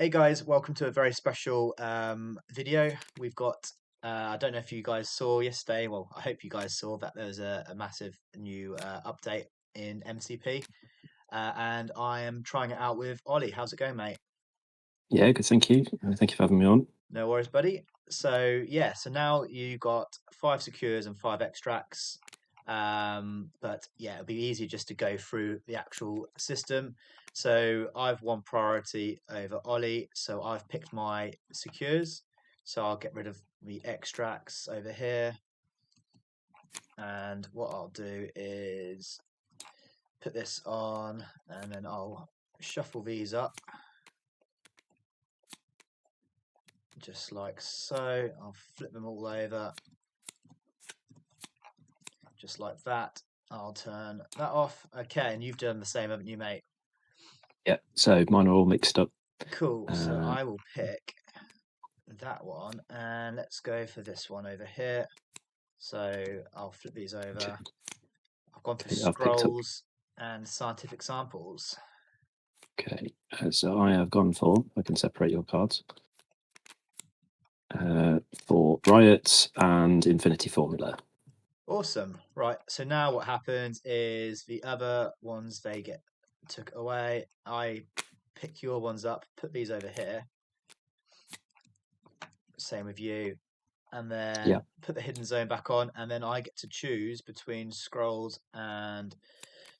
Hey guys, welcome to a very special video. We've got, I don't know if you guys saw yesterday, well, I hope you guys saw that there's a massive new update in MCP, and I am trying it out with Ollie. How's it going, mate? Yeah, good. Thank you. Thank you for having me on. No worries, buddy. So yeah, so now you got 5 secures and 5 extracts. But yeah, it'll be easier just to go through the actual system. So I've won priority over Ollie, so I've picked my secures. So I'll get rid of the extracts over here. And what I'll do is put this on and then I'll shuffle these up just like so. I'll flip them all over just like that. I'll turn that off. Okay, and you've done the same, haven't you, mate? Yeah, so mine are all mixed up. Cool. So I will pick that one, and let's go for this one over here. So I'll flip these over. I've gone for Okay, I've picked up. scrolls and scientific samples. Okay, so I have gone for. I can separate your cards for riots and infinity formula. Awesome. Right. So now what happens is the other ones they get took away. I pick your ones up, put these over here. Same with you. And then Yeah. put the hidden zone back on, and then I get to choose between scrolls and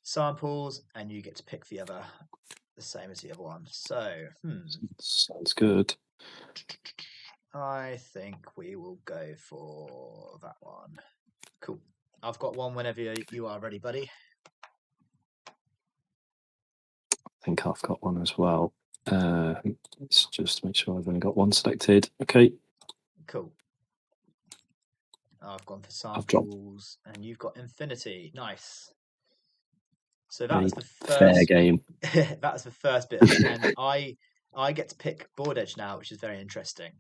samples, and you get to pick the same as the other one. So, Sounds good. I think we will go for that one. Cool. I've got one whenever you are ready, buddy. I think I've got one as well. Let's just make sure I've only got one selected. Okay. Cool. I've gone for I've dropped samples, and you've got infinity. Nice. So a that's the fair first. game. That's the first bit of it, and I get to pick board edge now, which is very interesting.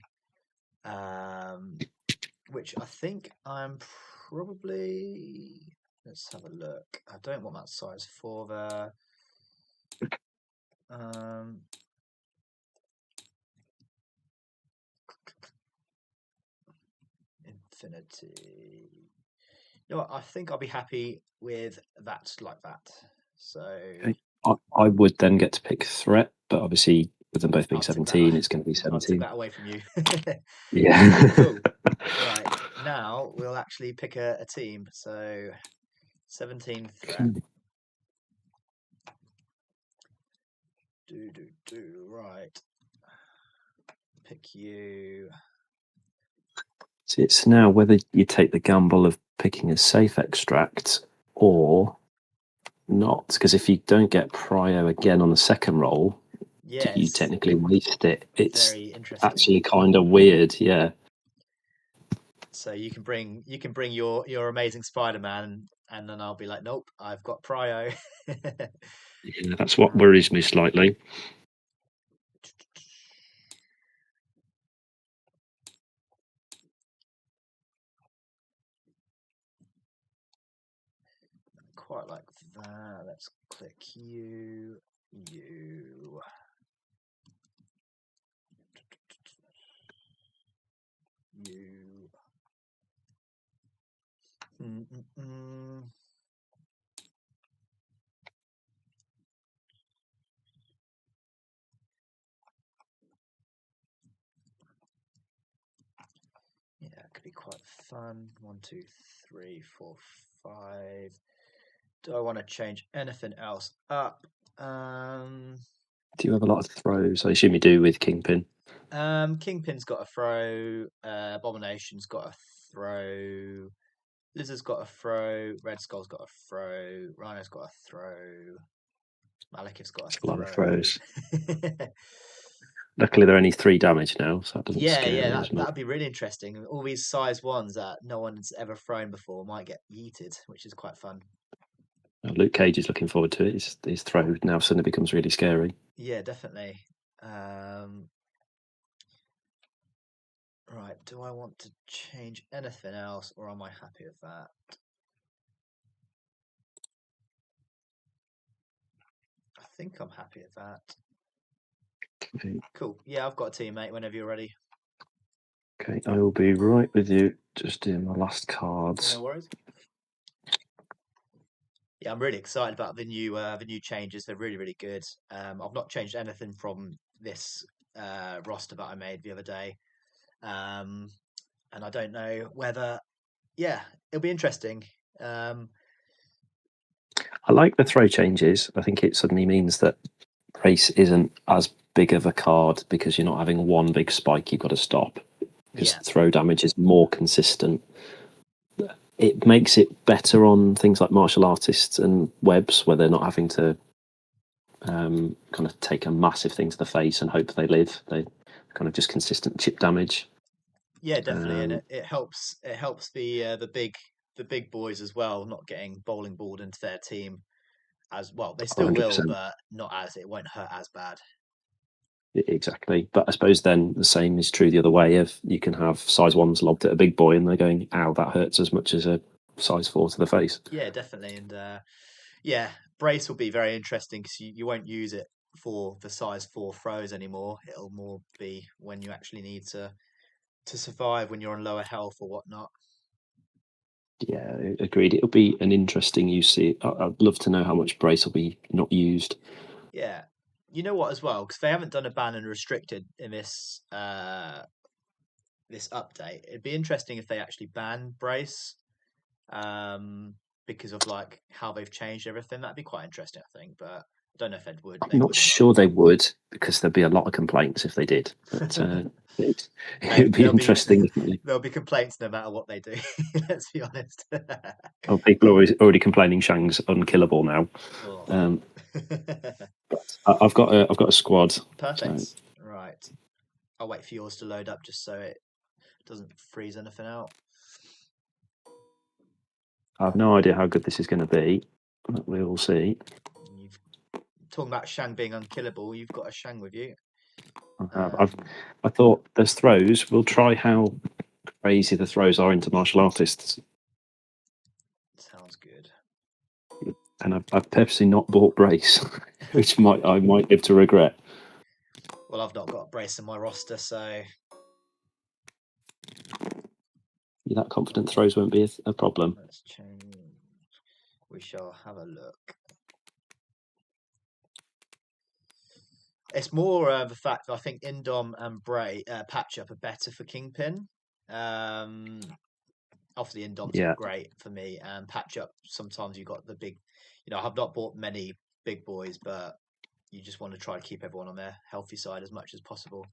Which I think I'm probably. Let's have a look. I don't want that size 4 there. Infinity. You know what? I think I'll be happy with that like that. So Okay. I would then get to pick threat, but obviously with them both being I'll take 17, it's going to be I'll take 17. that away from you. Yeah. Cool. Right. Now we'll actually pick a team. So 17 threat. Right. Pick you. See, it's now whether you take the gamble of picking a safe extract or not, because if you don't get prio again on the second roll, you Yes. technically waste it. It's Very interesting. actually kind of weird, yeah. So you can bring your amazing Spider-Man, and then I'll be like, nope, I've got prio. Yeah, that's what worries me slightly. Quite like that. Let's click you. Yeah, it could be quite fun. 1, 2, 3, 4, 5. Do I want to change anything else up? Do you have a lot of throws? I assume you do with Kingpin. Kingpin's got a throw. Abomination's got a throw. Lizard's got a throw. Red Skull's got a throw. Rhino's got a throw. Malekith's got A a lot of throw. throws. Luckily, they're only 3 damage now, so that doesn't scare me as much. That'd be really interesting. All these size ones that no one's ever thrown before might get yeeted, which is quite fun. Luke Cage is looking forward to it. His throw now suddenly becomes really scary. Yeah, definitely. Right, do I want to change anything else, or am I happy with that? I think I'm happy with that. Okay, Cool. Yeah, I've got a team, mate. Whenever you're ready. okay, I will be right with you. Just doing my last cards. No worries. Yeah, I'm really excited about the new changes. They're really, really good. I've not changed anything from this roster that I made the other day, and I don't know whether. Yeah, it'll be interesting. Um, I like the throw changes. I think it suddenly means that Brace isn't as big of a card because you're not having one big spike you've got to stop. Because yeah, throw damage is more consistent. It makes it better on things like martial artists and webs where they're not having to kind of take a massive thing to the face and hope they live. They kind of just consistent chip damage. yeah, definitely, and Um, it helps. It helps the big boys as well, not getting bowling balled into their team as well. They still will, 100%. but not as it won't hurt as bad. Exactly. But I suppose then the same is true the other way. If you can have size ones lobbed at a big boy and they're going, ow, that hurts as much as a size four to the face. Yeah, definitely, and yeah, brace will be very interesting because you won't use it for the size four throws anymore. It'll more be when you actually need to survive when you're on lower health or whatnot. Yeah, agreed. It'll be an interesting use. I'd love to know how much brace will be not used. Yeah, you know what as well because they haven't done a ban and restricted in this update. It'd be interesting if they actually ban brace um, because of like how they've changed everything. That'd be quite interesting, I think. But I don't know if I'm they not wouldn't. sure they would because there'd be a lot of complaints if they did. But Mate, it'd be interesting. Definitely. there'll be complaints no matter what they do. Let's be honest. Oh, people are already complaining Shang's unkillable now. Oh. Um, I've got a squad. So Perfect. Right. I'll wait for yours to load up just so it doesn't freeze anything out. I have no idea how good this is going to be. But we will see. You've talking about Shang being unkillable. You've got a Shang with you. I've I thought there's throws. We'll try how crazy the throws are into martial artists. Sounds good. And I've purposely not bought brace, which I might live to regret. Well, I've not got a brace in my roster, so You're that confident throws won't be a problem. let's change. We shall have a look. It's more the fact that I think Indom and Bray patch up are better for Kingpin. Um, Obviously, Indom's Yeah, great for me, and patch up. Sometimes you got the big, I have not bought many big boys, but you just want to try to keep everyone on their healthy side as much as possible.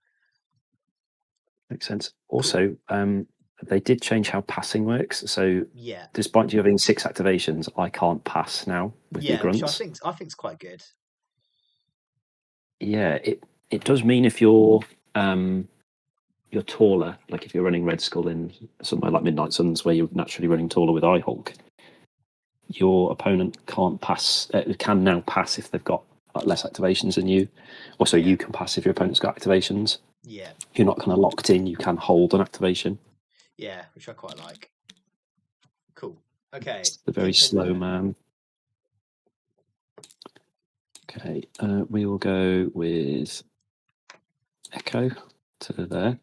makes sense. Cool. Also, they did change how passing works. So, Yeah, despite you having 6 activations, I can't pass now with my yeah, which grunts. I think's quite good. Yeah, it does mean if you're taller, like if you're running Red Skull in somewhere like Midnight Suns, where you're naturally running taller with Eye Hulk, your opponent can't pass. Can now pass if they've got less activations than you. Also, Yeah, you can pass if your opponent's got activations. yeah, You're not kind of locked in. You can hold an activation. yeah, which I quite like. Cool. Okay, It's the very Kingpin slow there. man. Okay, we will go with Echo to there.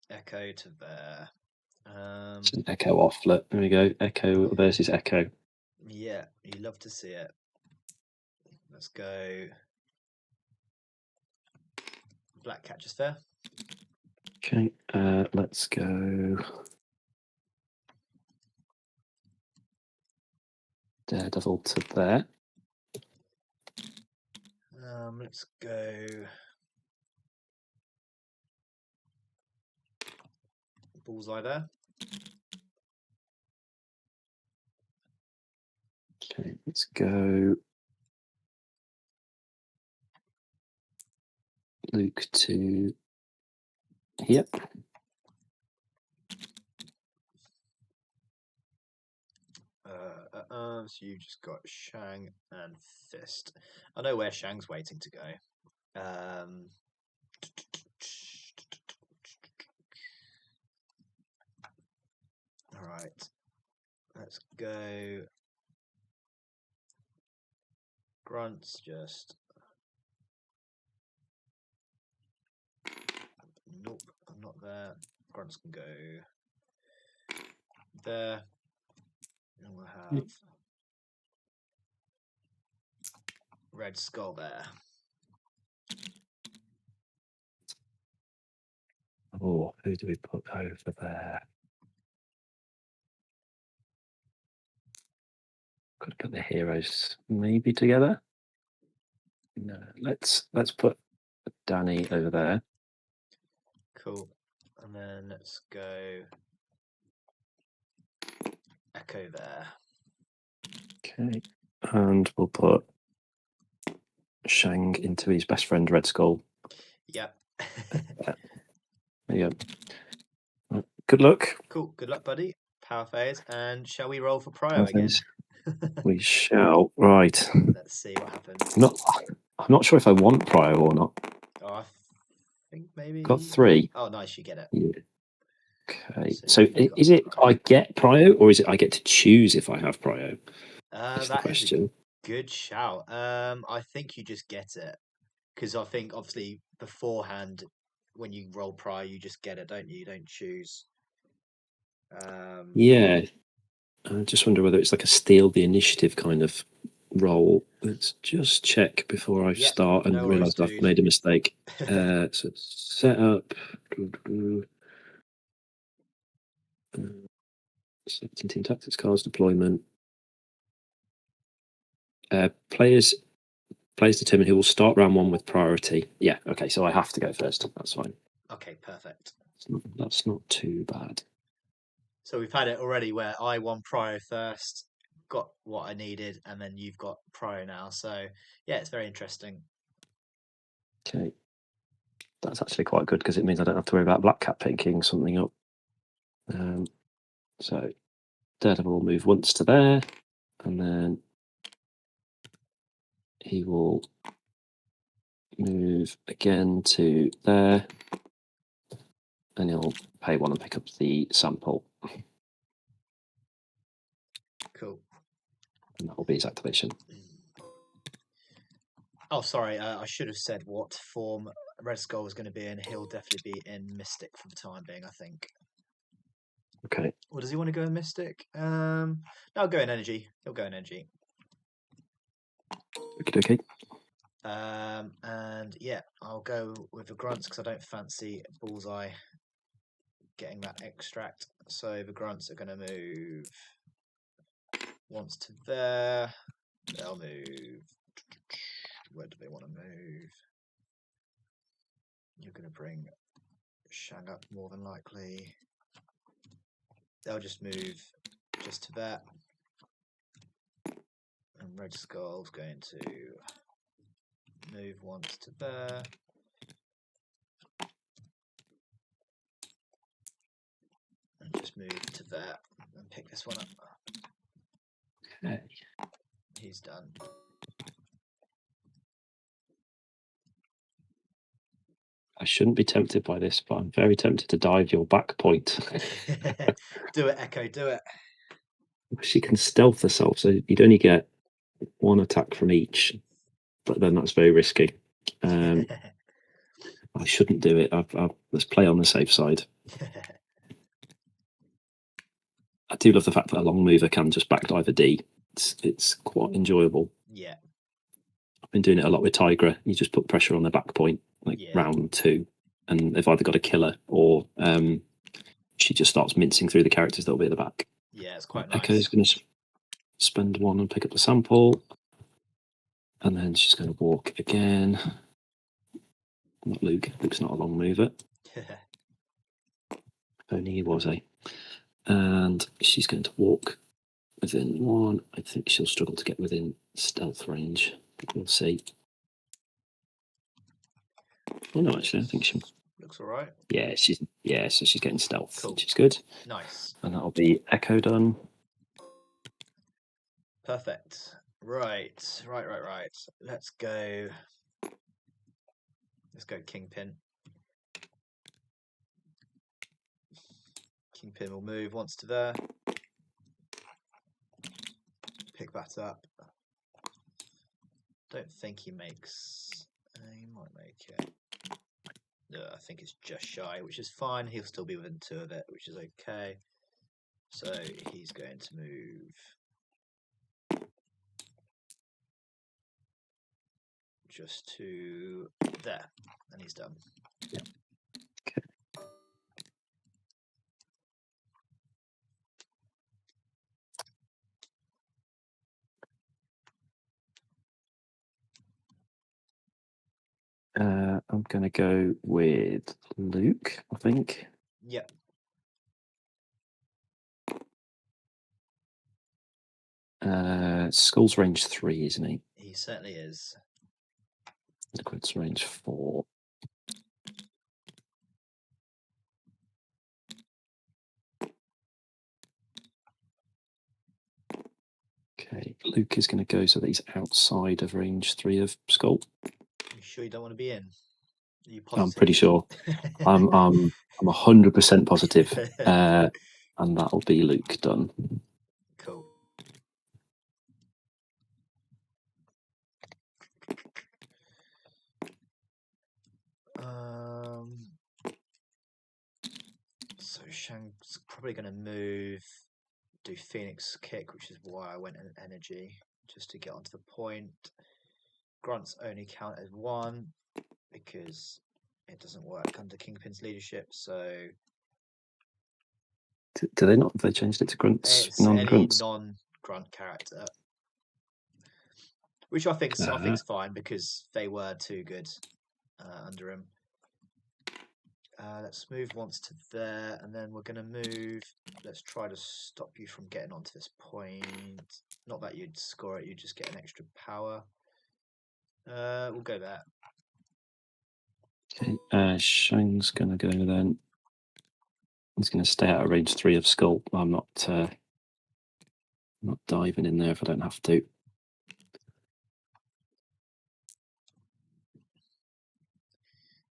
Echo to there. So Echo off. Look, there we go. Echo versus Echo. Yeah, you love to see it. Let's go. Black catches fair. Okay, let's go. Daredevil to there. Let's go. Bullseye there. Okay, let's go. Luke to here. So you've just got Shang and Fist. I know where Shang's waiting to go. All right, let's go. Grunts just Nope, I'm not there. Grunts can go there. And we'll have Red Skull there. Oh, who do we put over there? Could put the heroes maybe together. No, let's put Danny over there. Cool. And then let's go Echo there. Okay. And we'll put Shang into his best friend Red Skull. Yep. There you go. Good luck. Cool. Good luck, buddy. Power phase. And shall we roll for Prio again? We shall. Right. Let's see what happens. I'm not sure if I want Prio or not. Oh, I think maybe. Got 3. Oh, nice. You get it. Yeah. Okay. So So is it I get Prio or is it I get to choose if I have Prio? That's the that is question. a good shout. I think you just get it. Because I think, obviously, beforehand, when you roll Prio, you just get it, don't you? You don't choose. Yeah. I just wonder whether it's like a steal the initiative kind of roll. Let's just check before I start and realise I've made a mistake. So set up. 17 team tactics cards deployment. Players determine who will start round 1 with priority. Yeah, okay, so I have to go first. That's fine. Okay, perfect. That's not too bad. So we've had it already where I won Prio first, got what I needed, and then you've got Prio now. So yeah, it's very interesting. Okay. That's actually quite good because it means I don't have to worry about Black Cat picking something up. So Daredevil will move once to there, and then he will move again to there, and he'll pay 1 and pick up the sample. Cool. And that will be his activation. Oh, sorry. I should have said what form Red Skull was going to be in. He'll definitely be in Mystic for the time being, I think. Okay. Or does he want to go in Mystic? No, go in Energy. He'll go in Energy. Okay. And yeah, I'll go with the Grunts because I don't fancy Bullseye getting that extract. So the Grunts are going to move once to there. They'll move. Where do they want to move? You're going to bring Shang up more than likely. They'll just move just to that. And Red Skull's going to move once to there. And just move to there and pick this one up. Okay. He's done. I shouldn't be tempted by this, but I'm very tempted to dive your back point. Do it, Echo, do it. She can stealth herself, so you'd only get 1 attack from each, but then that's very risky. I shouldn't do it. Let's play on the safe side. I do love the fact that a long mover can just backdive a D. It's quite enjoyable. Yeah. I've been doing it a lot with Tigra. You just put pressure on the back point, round 2, and they've either got a killer or she just starts mincing through the characters that'll be at the back. Yeah, it's quite nice. Echo's going to spend 1 and pick up the sample, and then she's going to walk again. Not Luke. Luke's not a long mover. Only he was, and she's going to walk within 1. I think she'll struggle to get within stealth range. We'll see. Oh no, actually, I think she looks all right. Yeah, so she's getting stealth, Cool. which is good. Nice. And that'll be Echo done. Perfect. Right. Let's go Kingpin. Kingpin will move once to there. Pick that up. Don't think he makes. He might make it. I think it's just shy, which is fine. He'll still be within 2 of it, which is okay. So he's going to move just to there, and he's done. Yeah. Okay. I'm going to go with Luke, I think. Yep. Skull's range 3, isn't he? He certainly is. Liquid's range 4. Okay, Luke is going to go so that he's outside of range 3 of Skull. You sure you don't want to be in? Are you I'm positive? pretty sure. I'm 100% positive, and that'll be Luke done. Cool. So Shang's probably going to move, do Phoenix Kick, which is why I went in energy, just to get onto the point. Grunts only count as 1 because it doesn't work under Kingpin's leadership. So Do they not? Have they changed it to grunts, it's non-grunts? any non-grunt character, which I think's fine because they were too good under him. Let's move once to there, and then we're going to move. Let's try to stop you from getting onto this point. Not that you'd score it, you'd just get an extra power. We'll go there. Okay, Shang's going to go then. He's going to stay out of range 3 of Skull. I'm not diving in there if I don't have to.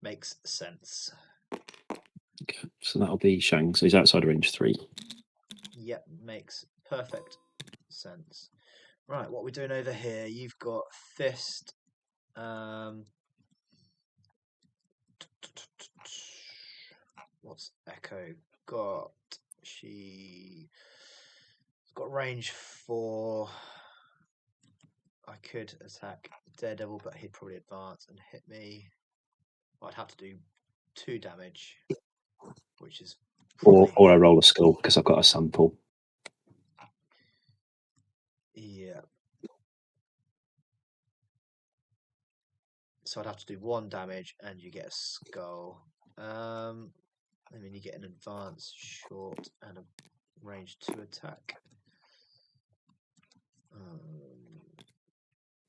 Makes sense. Okay, so that'll be Shang. So he's outside of range 3. Yep, makes perfect sense. Right, what we're doing over here, you've got Fist. What's Echo got? She's got range 4. I could attack Daredevil, but he'd probably advance and hit me. I'd have to do 2 damage, which is probably... Or I roll a Skull because I've got a sample. Yeah. So I'd have to do 1 damage, and you get a Skull. I mean, you get an advance, short, and a range 2 attack.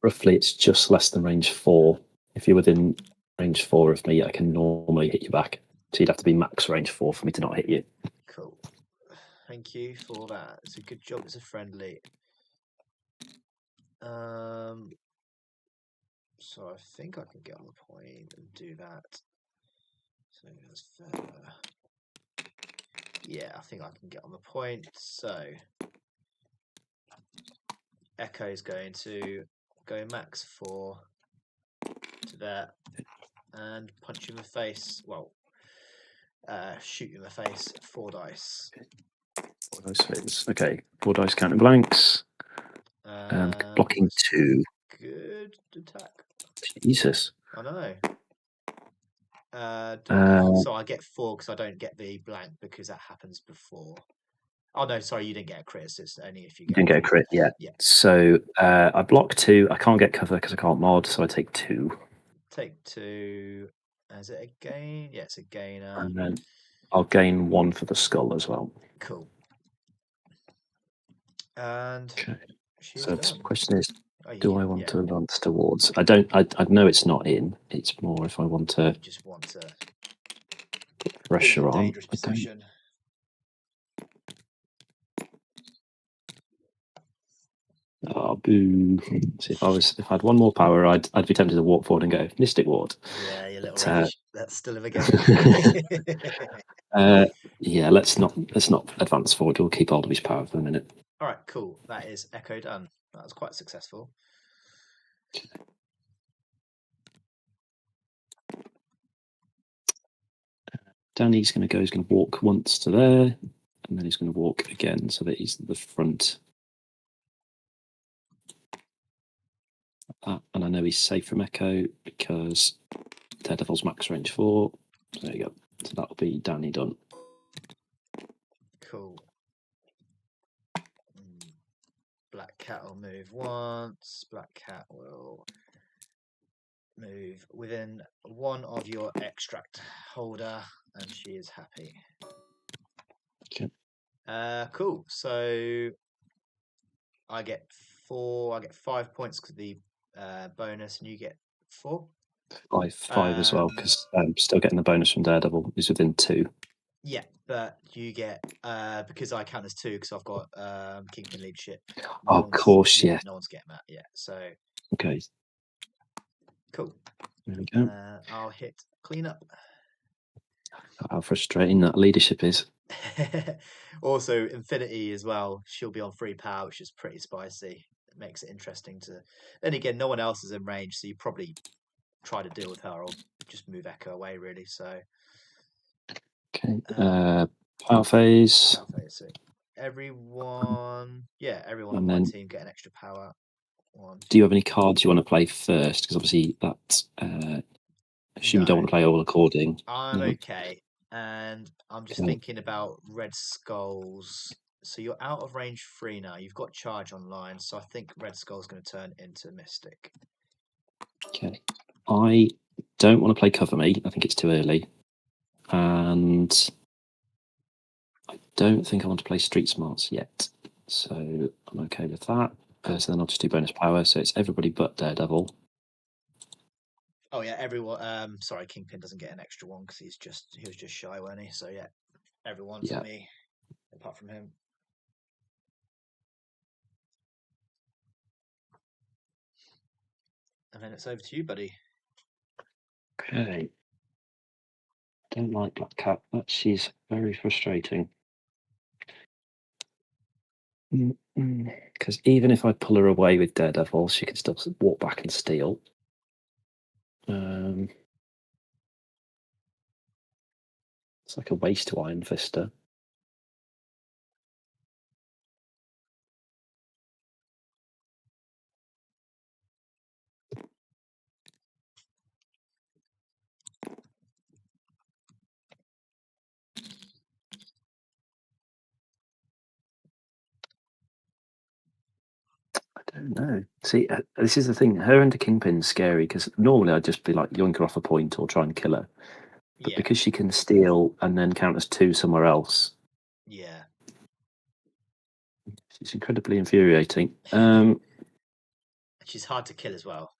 Roughly, it's just less than range 4. If you're within range 4 of me, I can normally hit you back. So you'd have to be max range 4 for me to not hit you. Cool. Thank you for that. It's a good job. It's a friendly. So I think I can get on the point and do that. So that's fair. Yeah, I think I can get on the point. So Echo's going to go max 4 to that and punch you in the face. Well, shoot you in the face. 4 dice. 4 dice hits. Okay, 4 dice counter blanks. Blocking 2. Good attack. Jesus. I know. So I get 4 because I don't get the blank because that happens before. Oh no, sorry, you didn't get a crit. It's only if you didn't get a crit, yeah. So I block 2. I can't get cover because I can't mod, so I take 2. Take 2. Is it a gain? Yeah, it's a gainer. And then I'll gain 1 for the Skull as well. Cool. And okay. So the question is, do I want yeah. to advance towards? I don't. I know it's not in. It's more if I want to. You just want to pressure on. dangerous position. Oh, boo! See, if I had 1 more power, I'd be tempted to walk forward and go Mystic Ward. Yeah, your little rage. That's still in the game. Yeah, let's not advance forward. We'll keep hold of his power for a minute. All right, cool. That is Echo done. That was quite successful. Danny's going to go. He's going to walk once to there, and then he's going to walk again so that he's at the front. And I know he's safe from Echo because Daredevil's max range 4. So there you go. So that'll be Danny done. Cool. Black Cat will move once. Black Cat will move within one of your extract holder, and she is happy. Okay. Cool. So I get 4. I get 5 points because the bonus, and you get 4. 5 as well because I'm still getting the bonus from Daredevil. He's within 2. Yeah, but you get because I count as 2 because I've got Kingpin leadership. Of course, yeah. No one's getting that yet. So okay, cool. There we go. I'll hit cleanup. How frustrating that leadership is. Also, Infinity as well. She'll be on 3 power, which is pretty spicy. It makes it interesting to. Then again, no one else is in range, so you probably try to deal with her or just move Echo away, really. So. Okay. Power phase. So everyone And on my then- team get an extra power. Do you have any cards you want to play first? Because obviously that. I assume you don't want to play all according. I'm okay, and I'm just thinking about Red Skulls. So you're out of range 3 now. You've got charge online, so I think Red Skull's going to turn into Mystic. Okay. I don't want to play Cover Me. I think it's too early. And I don't think I want to play Street Smarts yet. So I'm okay with that. So then I'll just do bonus power. So it's everybody but Daredevil. Oh yeah, everyone. Sorry, Kingpin doesn't get an extra one because he was just shy, wasn't he? So yeah, everyone for me, apart from him. And then it's over to you, buddy. Okay. Don't like Black Cat, but she's very frustrating. Because even if I pull her away with Daredevil, she can still walk back and steal. It's like a waste to Iron Fist her. I don't know. See, this is the thing. Her and the Kingpin's scary because normally I'd just be like yoink her off a point or try and kill her. But because she can steal and then count as 2 somewhere else. Yeah. She's incredibly infuriating. She's hard to kill as well.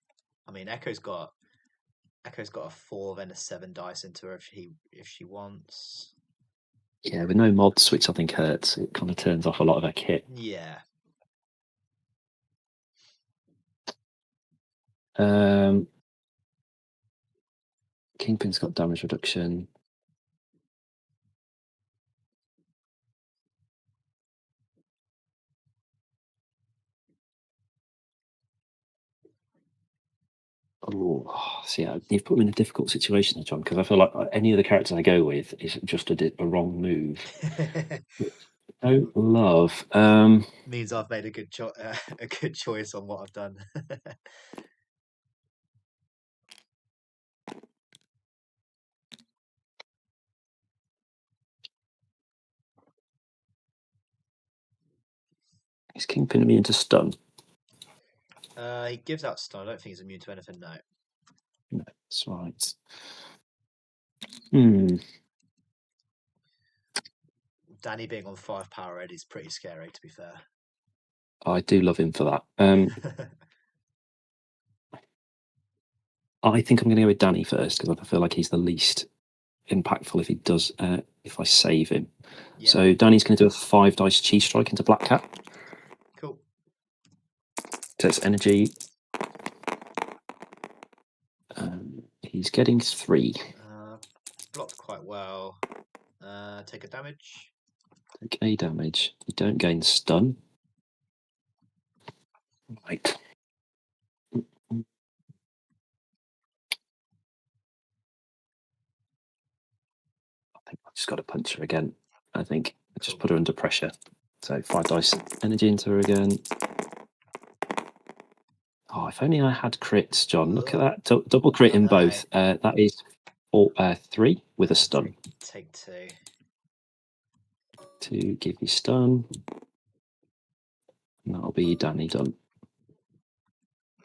I mean, Echo's got a 4 and a 7 dice into her if she wants. Yeah, with no mods, which I think hurts. It kind of turns off a lot of her kit. Yeah. Kingpin's got damage reduction. Oh, see, you've put me in a difficult situation, John, because I feel like any of the characters I go with is just a wrong move. I don't love. Means I've made a good choice on what I've done. Is Kingpin immune to stun? He gives out stun. I don't think he's immune to anything. No. No, that's right. Danny being on 5 power already is pretty scary, to be fair. I do love him for that. I think I'm going to go with Danny first because I feel like he's the least impactful if he does. If I save him, so Danny's going to do a 5 dice cheese strike into Black Cat. Cool. Takes energy. He's getting 3. Blocked quite well. Take a damage. Take a damage. You don't gain stun. Right. I think I've just got to punch her again. I think just Cool. put her under pressure. So 5 dice energy into her again. Oh, if only I had crits, John. Look at that. Double crit in both. That is 3 with a stun. Take 2. To give you stun. And that'll be Danny done.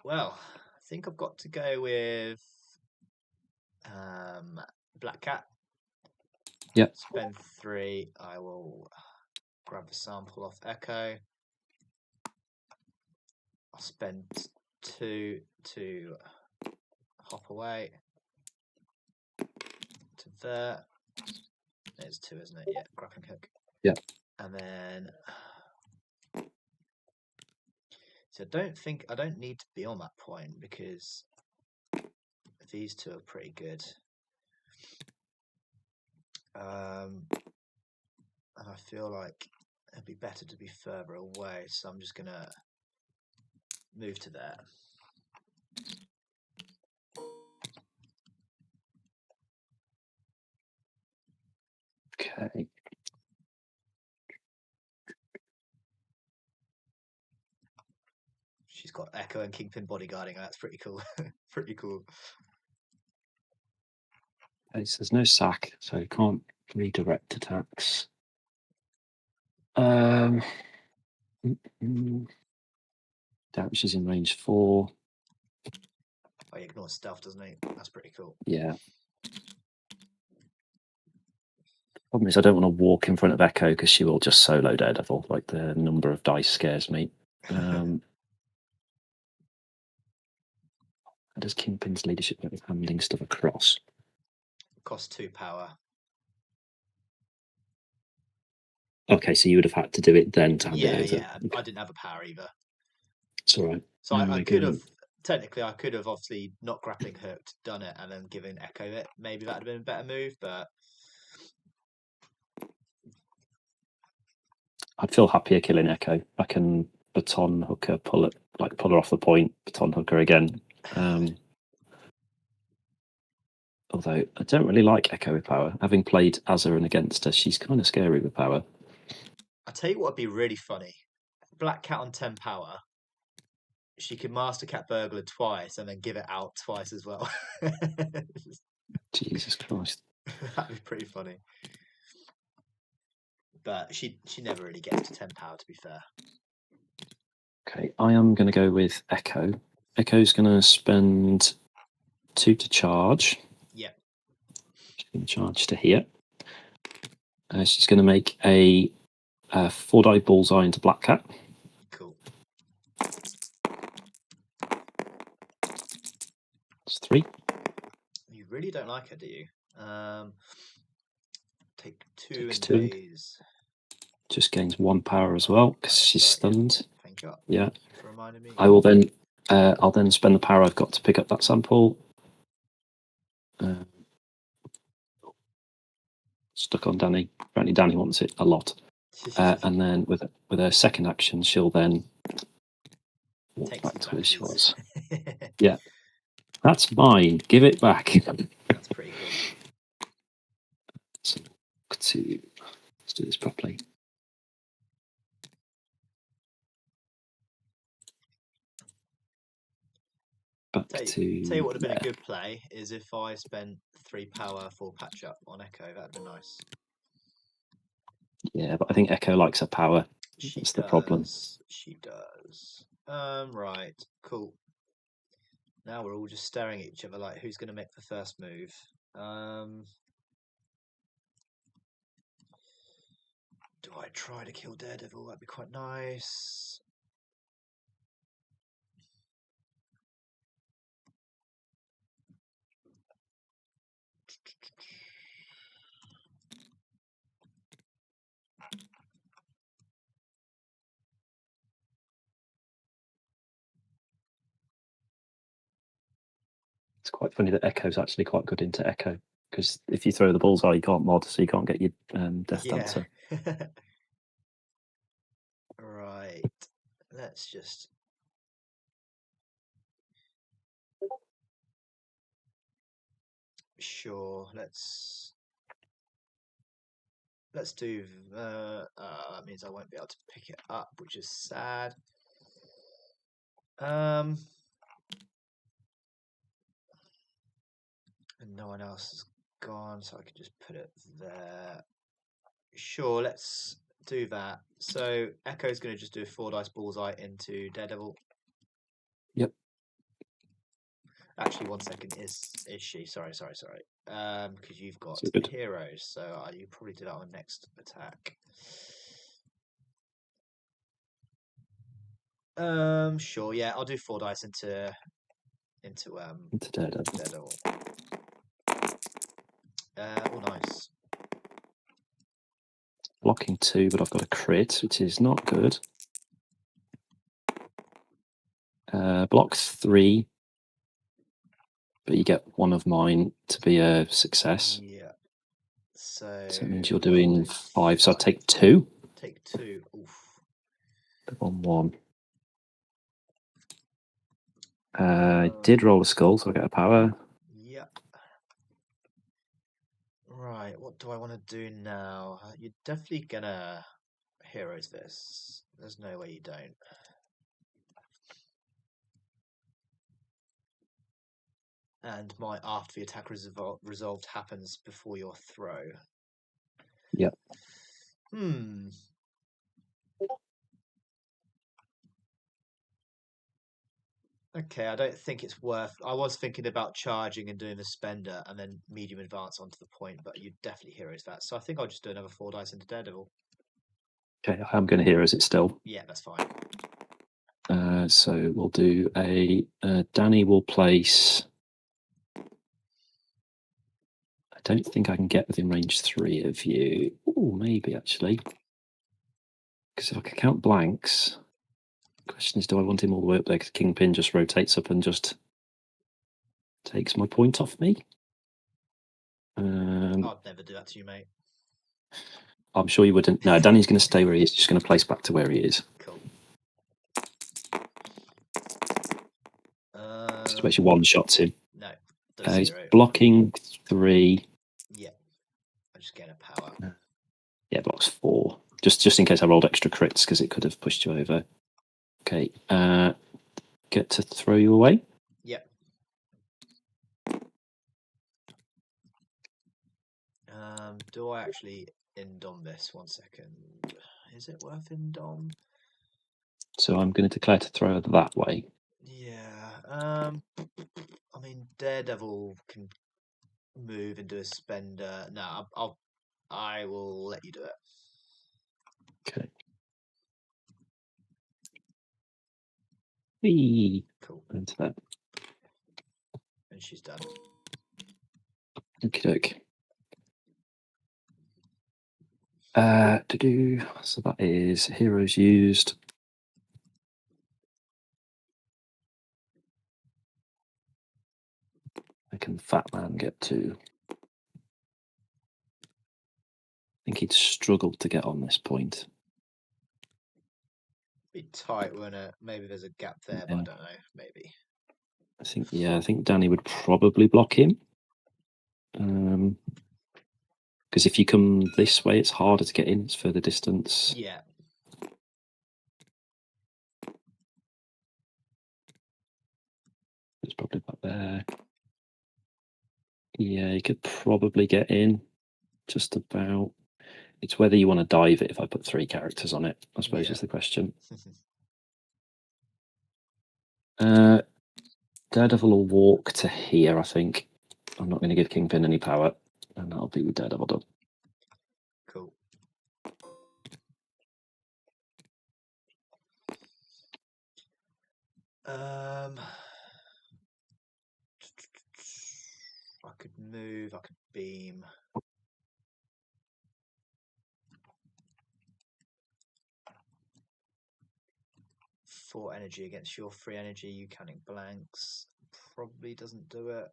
Well, I think I've got to go with Black Cat. Yep. Spend 3. I will grab the sample off Echo. I'll spend 2 to hop away to there. It's 2, isn't it? Yeah, grappling hook. Yeah. And then, so I don't need to be on that point because these 2 are pretty good. And I feel like it'd be better to be further away, so I'm just gonna move to there. Okay. She's got Echo and Kingpin bodyguarding. That's pretty cool. Pretty cool. Okay, so there's no sack, so you can't redirect attacks. Damage is in range 4. Oh, he ignores stealth, doesn't he? That's pretty cool. Yeah. Problem is, I don't want to walk in front of Echo because she will just solo Daredevil. Like the number of dice scares me. How does Kingpin's leadership with handling stuff across? Cost 2 power. Okay, so you would have had to do it then to hand it over. Yeah. Okay. I didn't have a power either. It's all right. So I could have, technically, I could have obviously not grappling hooked, done it, and then given Echo it. Maybe that would have been a better move, but I'd feel happier killing Echo. I can baton hook her, pull her off the point, baton hook her again. Although I don't really like Echo with power. Having played as her and against her, she's kind of scary with power. I'll tell you what would be really funny. Black Cat on 10 power. She could Master Cat Burglar twice and then give it out twice as well. Jesus Christ. That'd be pretty funny. But she never really gets to 10 power, to be fair. Okay, I am going to go with Echo. Echo's going to spend 2 to charge. Yep. She's going to charge to here. She's going to make a 4-die bullseye into Black Cat. Cool. It's 3. You really don't like her, do you? Take 2 Takes in 2. these. Just gains 1 power as well because she's stunned. Thank you. Yeah. For reminding me. I will then. I'll then spend the power I've got to pick up that sample. Stuck on Danny. Apparently, Danny wants it a lot. And then with her second action, she'll then walk back to where she was. Yeah, that's mine. Give it back. That's pretty cool. So, let's do this properly. Tell you what would have been a good play is if I spent 3 power for patch up on Echo. That'd be nice. Yeah, but I think Echo likes her power. That's the problem. She does. Right. Cool. Now we're all just staring at each other like, who's going to make the first move? Do I try to kill Daredevil? That'd be quite nice. It's quite funny that Echo's actually quite good into Echo because if you throw the bullseye, you can't mod, so you can't get your death dancer. Right. Let's just. Sure. Let's. let's do. That means I won't be able to pick it up, which is sad. And no one else has gone, so I can just put it there. Sure, let's do that. So Echo's going to just do a 4 dice bullseye into Daredevil. Yep. Actually, 1 second. Is she? Sorry. Because you've got So good. heroes, so you probably do that on next attack. Sure. Yeah, I'll do 4 dice into Daredevil. Oh, nice. Blocking 2, but I've got a crit, which is not good. Block 3, but you get one of mine to be a success. Yeah. So it means you're doing 5, so I take 2. Take 2. Oof. On 1. I did roll a skull, so I get a power. Yep. Right, what do I want to do now? You're definitely gonna heroes this. There's no way you don't. And my after the attack resolved happens before your throw. Yep. Okay, I don't think it's worth. I was thinking about charging and doing the spender and then medium advance onto the point, but you definitely heroes that. So I think I'll just do another 4 dice into Daredevil. Okay, I'm going to heroes it still. Yeah, that's fine. So we'll do a. Danny will place. I don't think I can get within range 3 of you. Oh, maybe actually. Because if I can count blanks, the question is, do I want him all the way up there? Because Kingpin just rotates up and just takes my point off me. I'd never do that to you, mate. I'm sure you wouldn't. No, Danny's going to stay where he is. Just going to place back to where he is. Cool. Just makes you one shots him. No. He's blocking 3. Yeah. I'm just getting a power. Yeah, blocks 4. Just in case I rolled extra crits because it could have pushed you over. Okay. Get to throw you away. Yep. Do I actually indom this? 1 second. Is it worth indom? So I'm going to declare to throw that way. Yeah. I mean, Daredevil can move and do a spender. No, I will let you do it. Okay. Whee! Cool. Into that. And she's done. Okay. So that is heroes used. I can Fat Man get to? I think he'd struggled to get on this point. Be tight, wouldn't it? Maybe there's a gap there, but I don't know. Maybe. I think Danny would probably block him. Because if you come this way, it's harder to get in. It's further distance. Yeah. It's probably back there. Yeah, you could probably get in. Just about. It's whether you want to dive it if I put 3 characters on it, I suppose, is the question. Daredevil will walk to here, I think. I'm not going to give Kingpin any power, and that'll be with Daredevil done. Cool. I could move, I could beam. For energy against your free energy, you counting blanks. Probably doesn't do it.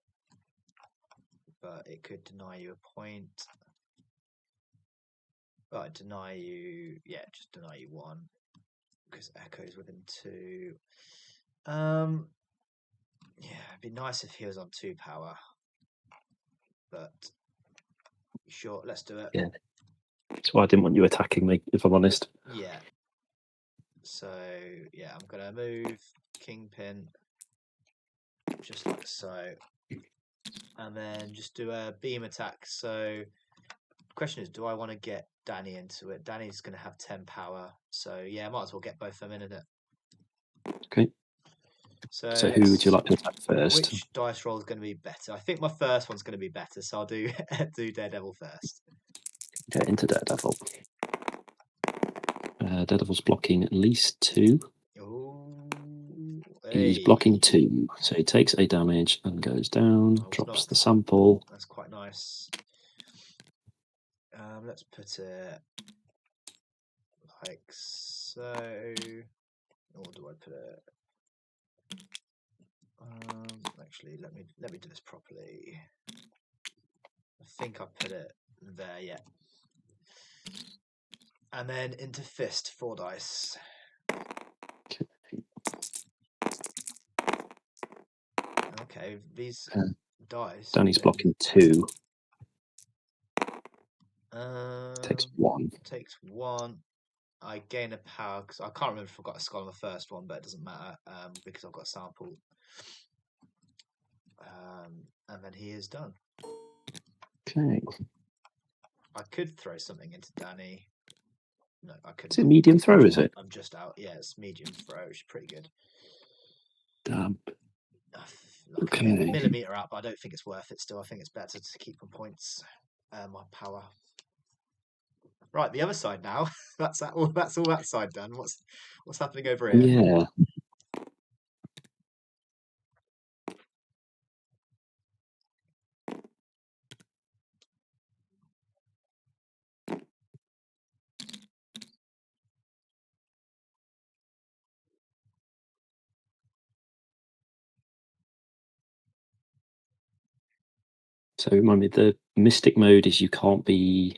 But it could deny you a point. But deny you, yeah, just deny you 1. Because Echo's within 2. Yeah, it'd be nice if he was on 2 power. But sure, let's do it. Yeah. That's why I didn't want you attacking me, if I'm honest. Yeah. So yeah, I'm gonna move Kingpin just like so, and then just do a beam attack. So the question is, do I want to get Danny into it? Danny's gonna have 10 power, so yeah, I might as well get both of them in it. Okay. So So who would you like to attack first? which dice roll is going to be better? I think my first one's going to be better, so I'll do do Daredevil first. Get into Daredevil. Daredevil's blocking at least 2. Ooh, He's hey. blocking 2, so he takes a damage and goes down, drops the sample. That's quite nice. Let's put it like so. Or do I put it? Actually, let me do this properly. I think I put it there. Yeah. And then into fist, 4 dice. Okay, these dice. Danny's blocking 2. Takes 1. Takes 1. I gain a power because I can't remember if I got a skull on the first one, but it doesn't matter because I've got a sample. And then he is done. Okay. I could throw something into Danny. No, I couldn't. Is it medium throw, is it? I'm just out. Yeah, it's medium throw, which is pretty good. Damn. Like Okay. a millimeter up, but I don't think it's worth it still. I think it's better to keep my points, my power. Right, the other side now. That's all that side done. What's happening over here? Yeah. So remind me, the mystic mode is you can't be.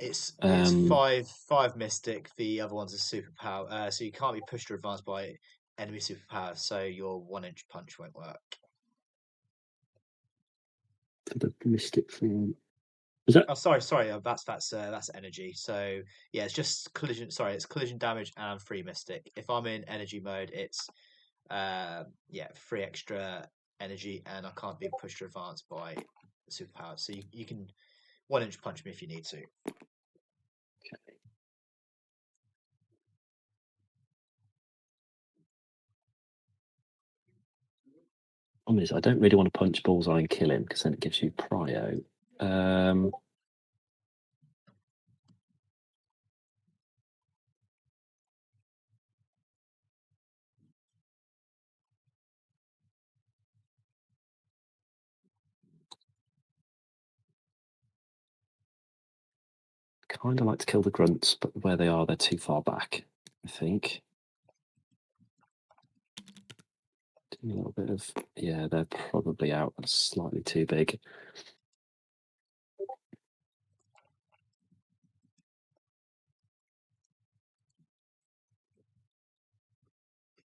It's 5 mystic. The other one's a superpower, so you can't be pushed or advanced by enemy superpower. So your 1-inch punch won't work. The mystic form. Is that? Oh, sorry. That's energy. So yeah, it's just collision. Sorry, it's collision damage and 3 mystic. If I'm in energy mode, it's 3 extra energy, and I can't be pushed or advanced by superpower. So you can 1-inch punch me if you need to. Okay. I don't really want to punch Bullseye and kill him because then it gives you prio. Kind of like to kill the grunts, but where they are, they're too far back, I think. Do a little bit of, yeah, they're probably out. That's slightly too big.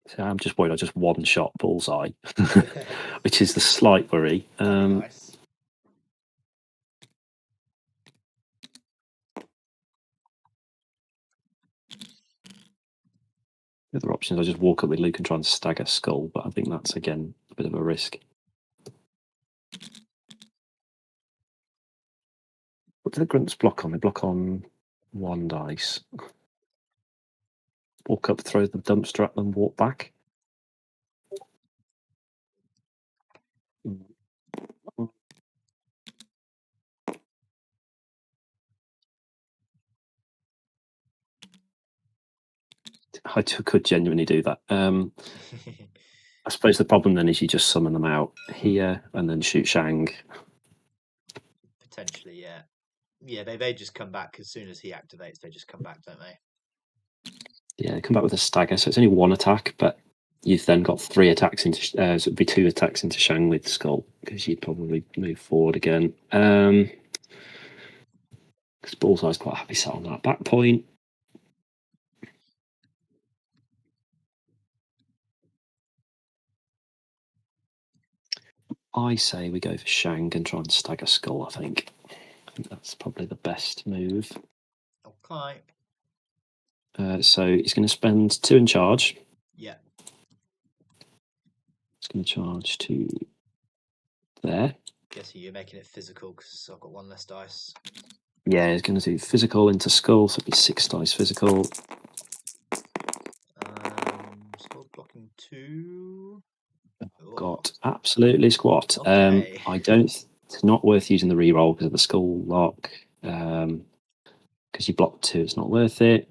So I'm just worried I just one-shot Bullseye, which is the slight worry. That'd be nice. The other options, I just walk up with Luke and try and stagger Skull, but I think that's, again, a bit of a risk. What do the grunts block on? They block on 1 dice. Walk up, throw the dumpster at them, walk back. I could genuinely do that. I suppose the problem then is you just summon them out here and then shoot Shang. Potentially, yeah. Yeah, they just come back as soon as he activates. They just come back, don't they? Yeah, come back with a stagger. So it's only 1 attack, but you've then got 3 attacks into. So it'd be 2 attacks into Shang with Skull because you'd probably move forward again. Because Bullseye's quite happy sat on that back point. I say we go for Shang and try and stagger Skull, I think. think that's probably the best move. Okay. So he's going to spend 2 in charge. Yeah. He's going to charge to there. Guessing you're making it physical because I've got 1 less dice. Yeah, he's going to do physical into skull, so it'll be 6 dice physical. Skull blocking 2. Got absolutely squat. Okay. I don't. It's not worth using the reroll because of the skull lock. Because you blocked 2, it's not worth it.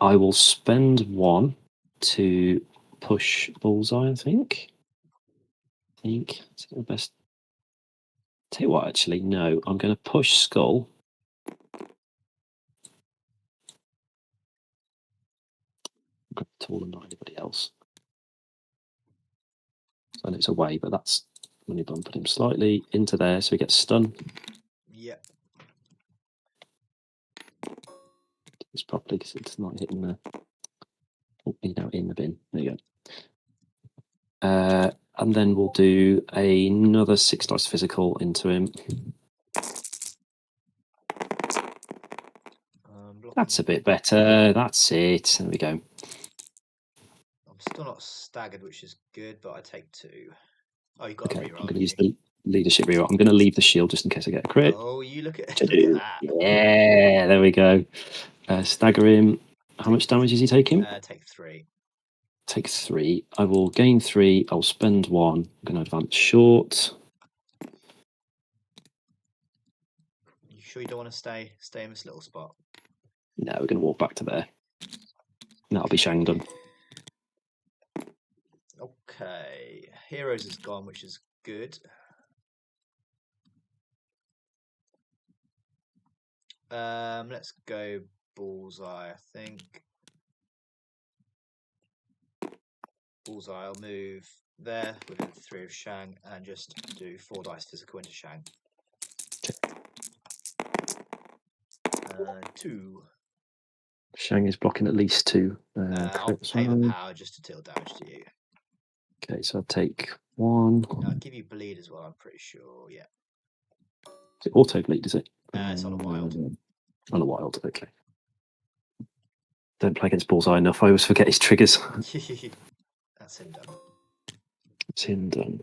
I will spend 1 to push bullseye. I think it's the best. Tell you what, actually, no. I'm going to push skull. I'm taller than anybody else. I know it's away, but that's when you're done. Put him slightly into there so he gets stunned. Yeah. It's properly because it's not hitting the. Oh, he's now in the bin. There you go. And then we'll do another 6 dice physical into him. That's a bit better. That's it. There we go. I'm still not staggered, which is good, but I take 2. Oh, you got a Okay, reroll. I'm going to use the leadership reroll. I'm going to leave the shield just in case I get a crit. Oh, you look at that. Yeah, there we go. Stagger him. How much damage is he taking? Take 3. Take 3. I will gain 3. I'll spend 1. I'm going to advance short. You sure you don't want to stay in this little spot? No, we're going to walk back to there. That'll be Shang done. Okay. Heroes is gone, which is good. Let's go bullseye, I think. Bullseye, I'll move there within 3 of Shang and just do 4 dice physical into Shang. 2. Shang is blocking at least 2. I'll pay the power just to deal damage to you. Okay, so I'll take 1. I'll give you bleed as well, I'm pretty sure, yeah. Is it auto bleed, is it? It's on a wild. On a wild, okay. Don't play against bullseye enough. I always forget his triggers. That's him done. It's him done.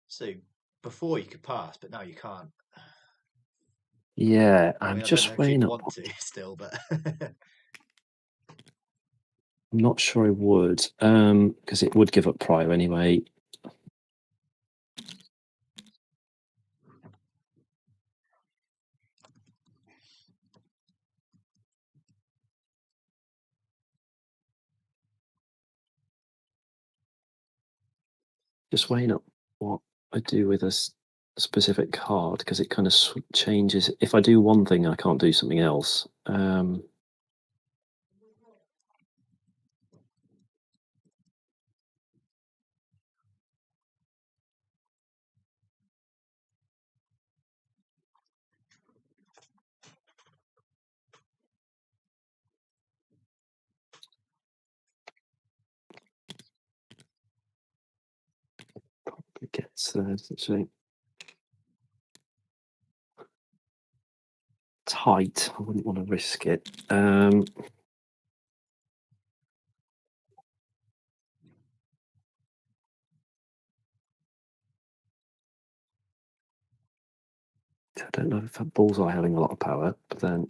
So before you could pass, but now you can't. Yeah, I I'm mean, I just don't actually weighing up. want to still, but I'm not sure I would, because it would give up prior anyway. Just weighing up what I do with a specific card because it kind of changes. If I do one thing, I can't do something else. It gets there, actually. Tight. I wouldn't want to risk it. I don't know if that bullseye having a lot of power, but then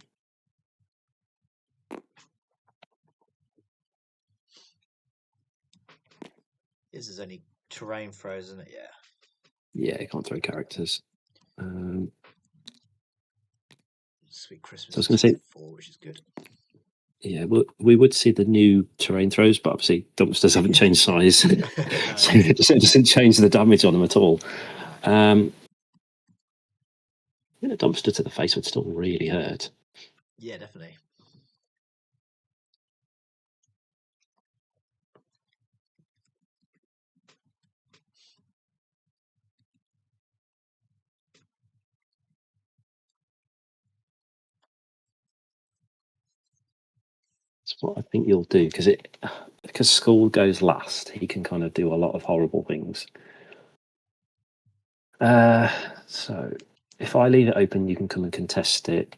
this is only terrain throws, isn't it? Yeah. yeah, you can't throw characters. Sweet Christmas. So I was going to say, 4, which is good. Yeah, well, we would see the new terrain throws, but obviously dumpsters haven't changed size, so it doesn't change the damage on them at all. A dumpster to the face would still really hurt. Yeah, definitely. That's what I think you'll do, because school goes last. He can kind of do a lot of horrible things. So if I leave it open, you can come and contest it.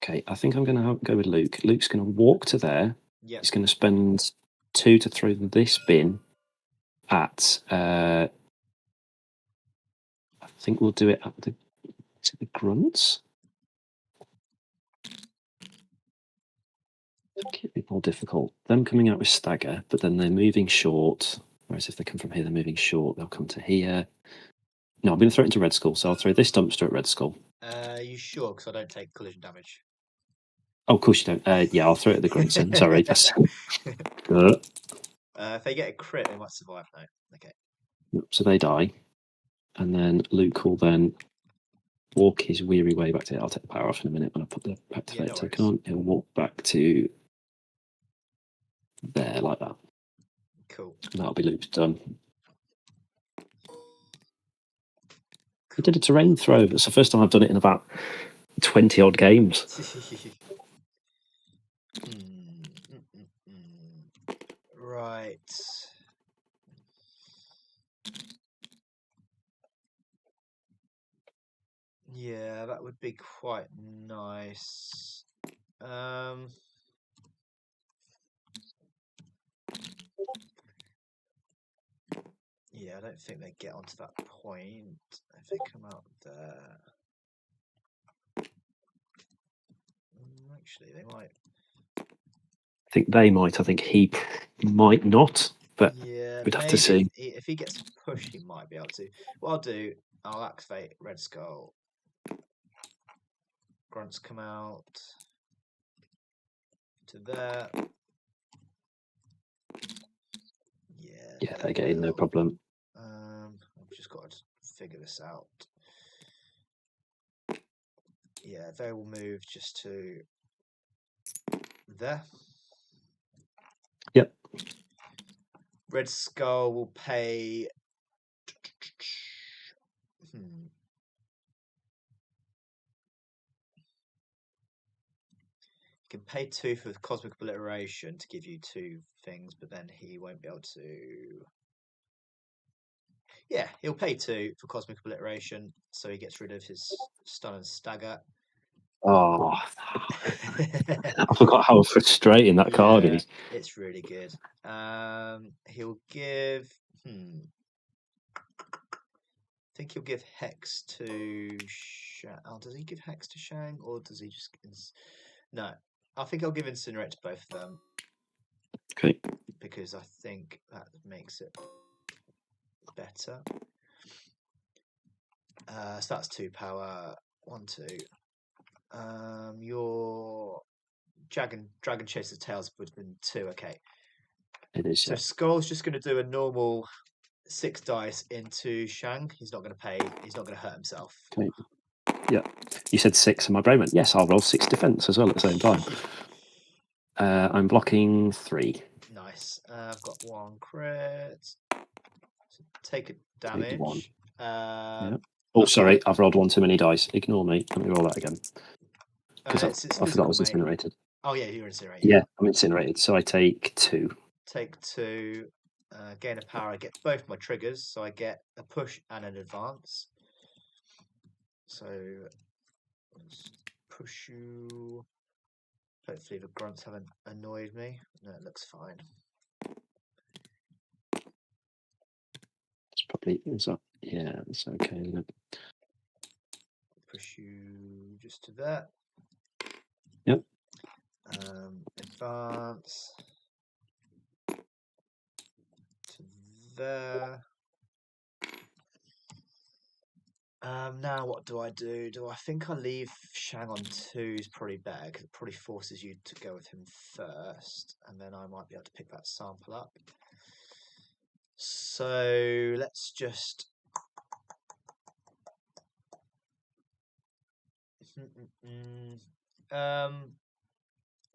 Okay, I think I'm going to go with Luke. Luke's going to walk to there. Yep. He's going to spend 2 to throw this bin at. I think we'll do it at the grunts. It'd be more difficult. Them coming out with stagger, but then they're moving short. Whereas if they come from here, they're moving short. They'll come to here. No, I'm going to throw it into Red Skull. So I'll throw this dumpster at Red Skull. You sure? Because I don't take collision damage. Oh, of course you don't. Yeah, I'll throw it at the grunts then. Sorry. If they get a crit, they might survive. No. Okay. So they die. And then Luke will then walk his weary way back to it. I'll take the power off in a minute when I put the activate token on. He'll walk back to there like that. Cool. And that'll be Luke's done. He did a terrain throw. It's the first time I've done it in about 20 odd games. Right. Yeah, that would be quite nice. Yeah, I don't think they get onto that point if they come out there. Actually, they might. I think they might. I think he might not, but yeah, we'd have to see. If he gets pushed, he might be able to. What I'll do, I'll activate Red Skull. Grunts come out to there. Yeah, they get in, no problem. I've just got to figure this out. Yeah, they will move just to there. Yep. Red Skull will pay. He can pay 2 for Cosmic Obliteration to give you 2 things, but then he won't be able to. Yeah, he'll pay 2 for Cosmic Obliteration, so he gets rid of his stun and stagger. Oh, I forgot how frustrating that card is. It's really good. He'll give. I think he'll give Hex to Shang. Oh, does he give Hex to Shang, or does he just? No, I think I'll give Incinerate to both of them. Okay. Because I think that makes it better. So that's 2 power. 1, 2. Your Dragon Chaser's Tails would have been 2. Okay. It is. So Yeah. Skull's just going to do a normal 6 dice into Shang. He's not going to pay. He's not going to hurt himself. Okay. Yeah. You said 6, and my brain went, yes, I'll roll 6 defense as well at the same time. I'm blocking 3. Nice. I've got 1 crit. So take a damage. Take 1. Oh, sorry, I've rolled 1 too many dice. Ignore me. Let me roll that again. Because I forgot I was incinerated. Oh yeah, you're incinerated. Yeah, I'm incinerated. So I take 2. Take 2. Gain a power. I get both my triggers, so I get a push and an advance. So let's push you. Hopefully the grunts haven't annoyed me. No, it looks fine. It's probably yeah, it's okay, isn't it? Push you just to that. Yep. Advance. there. Now what do I do? I think I leave Shang on 2 is probably better because it probably forces you to go with him first, and then I might be able to pick that sample up. So let's just.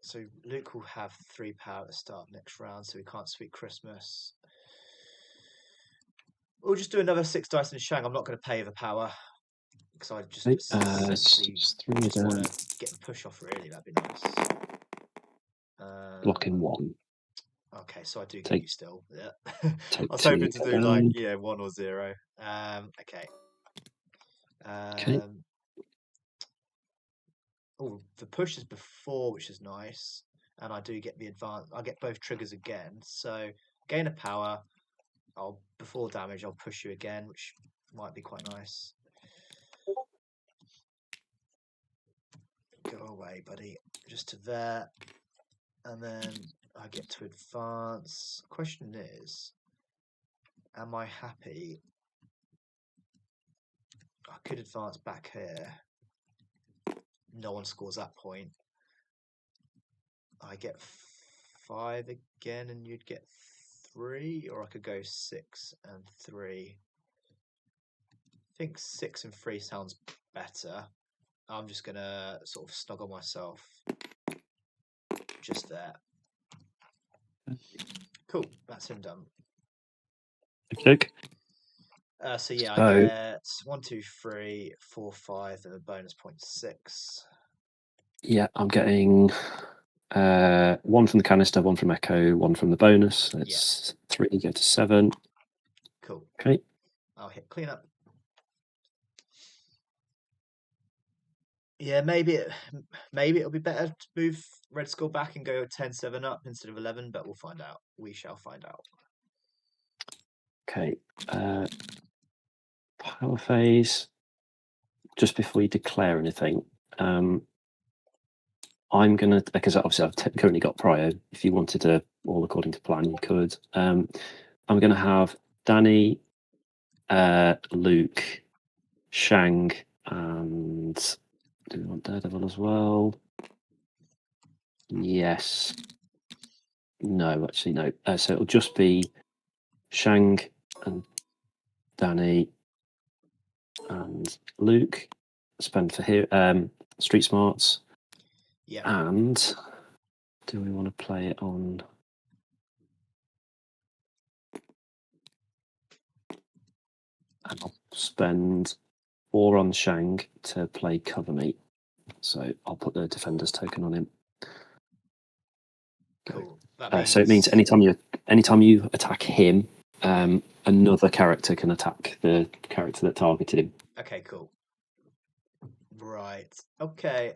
So Luke will have 3 power at the start of next round, so we can't sweep Christmas. We'll just do another 6 dice in Shang. I'm not going to pay the power because I just essentially just want to get the push off. Really, that'd be nice. Blocking 1. Okay, so I do get you still. Yeah, I was 2 hoping to do like 1 or 0. Okay. Okay. Oh, the push is before, which is nice, and I do get the advance. I get both triggers again, so gain a power. Before damage, I'll push you again, which might be quite nice. Go away, buddy. Just to there, and then I get to advance. Question is, am I happy? I could advance back here. No one scores that point. I get 5 again, and you'd get 3, or I could go 6 and 3. I think 6 and 3 sounds better. I'm just gonna sort of snuggle myself just there. Cool, that's him done. Okay. So yeah, I get 1, 2, 3, 4, 5, and a bonus point 6. Yeah, I'm getting 1 from the canister, 1 from Echo, 1 from the bonus. It's 3, go to 7. Cool. Okay. I'll hit clean up. Yeah, maybe it'll be better to move Red Skull back and go 10-7 up instead of 11, but we'll find out. We shall find out. Okay. Power phase. Just before you declare anything, I'm going to, because obviously I've currently got Prio. If you wanted to, all according to plan, you could. I'm going to have Danny, Luke, Shang, and do we want Daredevil as well? Yes. No, actually, no. So it'll just be Shang and Danny and Luke. Spend for here. Street Smarts. Yeah. And do we want to play it on? And I'll spend 4 on Shang to play Cover Me. So I'll put the Defender's token on him. Cool. So it means anytime you attack him, another character can attack the character that targeted him. Okay, cool. Right. Okay.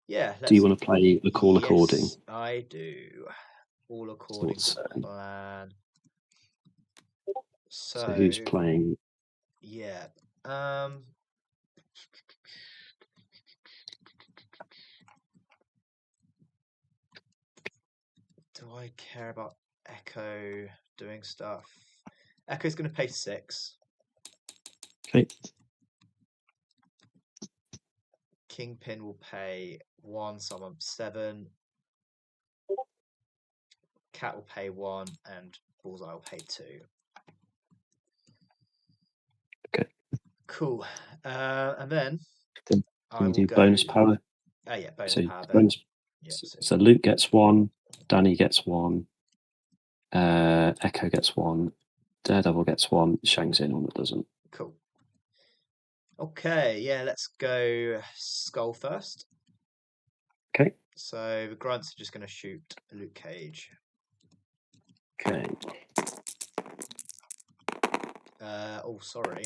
Yeah. Do you want to play the Call According? Yes, I do. All according to plan. So who's playing? Yeah. Do I care about Echo doing stuff? Echo's going to pay 6. Okay. Kingpin will pay 1, so I'm on 7. Cat will pay 1, and Bullseye will pay 2. Okay. Cool. And then I will do bonus power. Yeah, bonus power. Yeah, so Luke gets 1, Danny gets 1, Echo gets 1, Daredevil gets 1, Shang's the only one that doesn't. Cool. Okay, yeah, let's go Skull first. Okay. So the grunts are just going to shoot Luke Cage. Okay. Oh, sorry.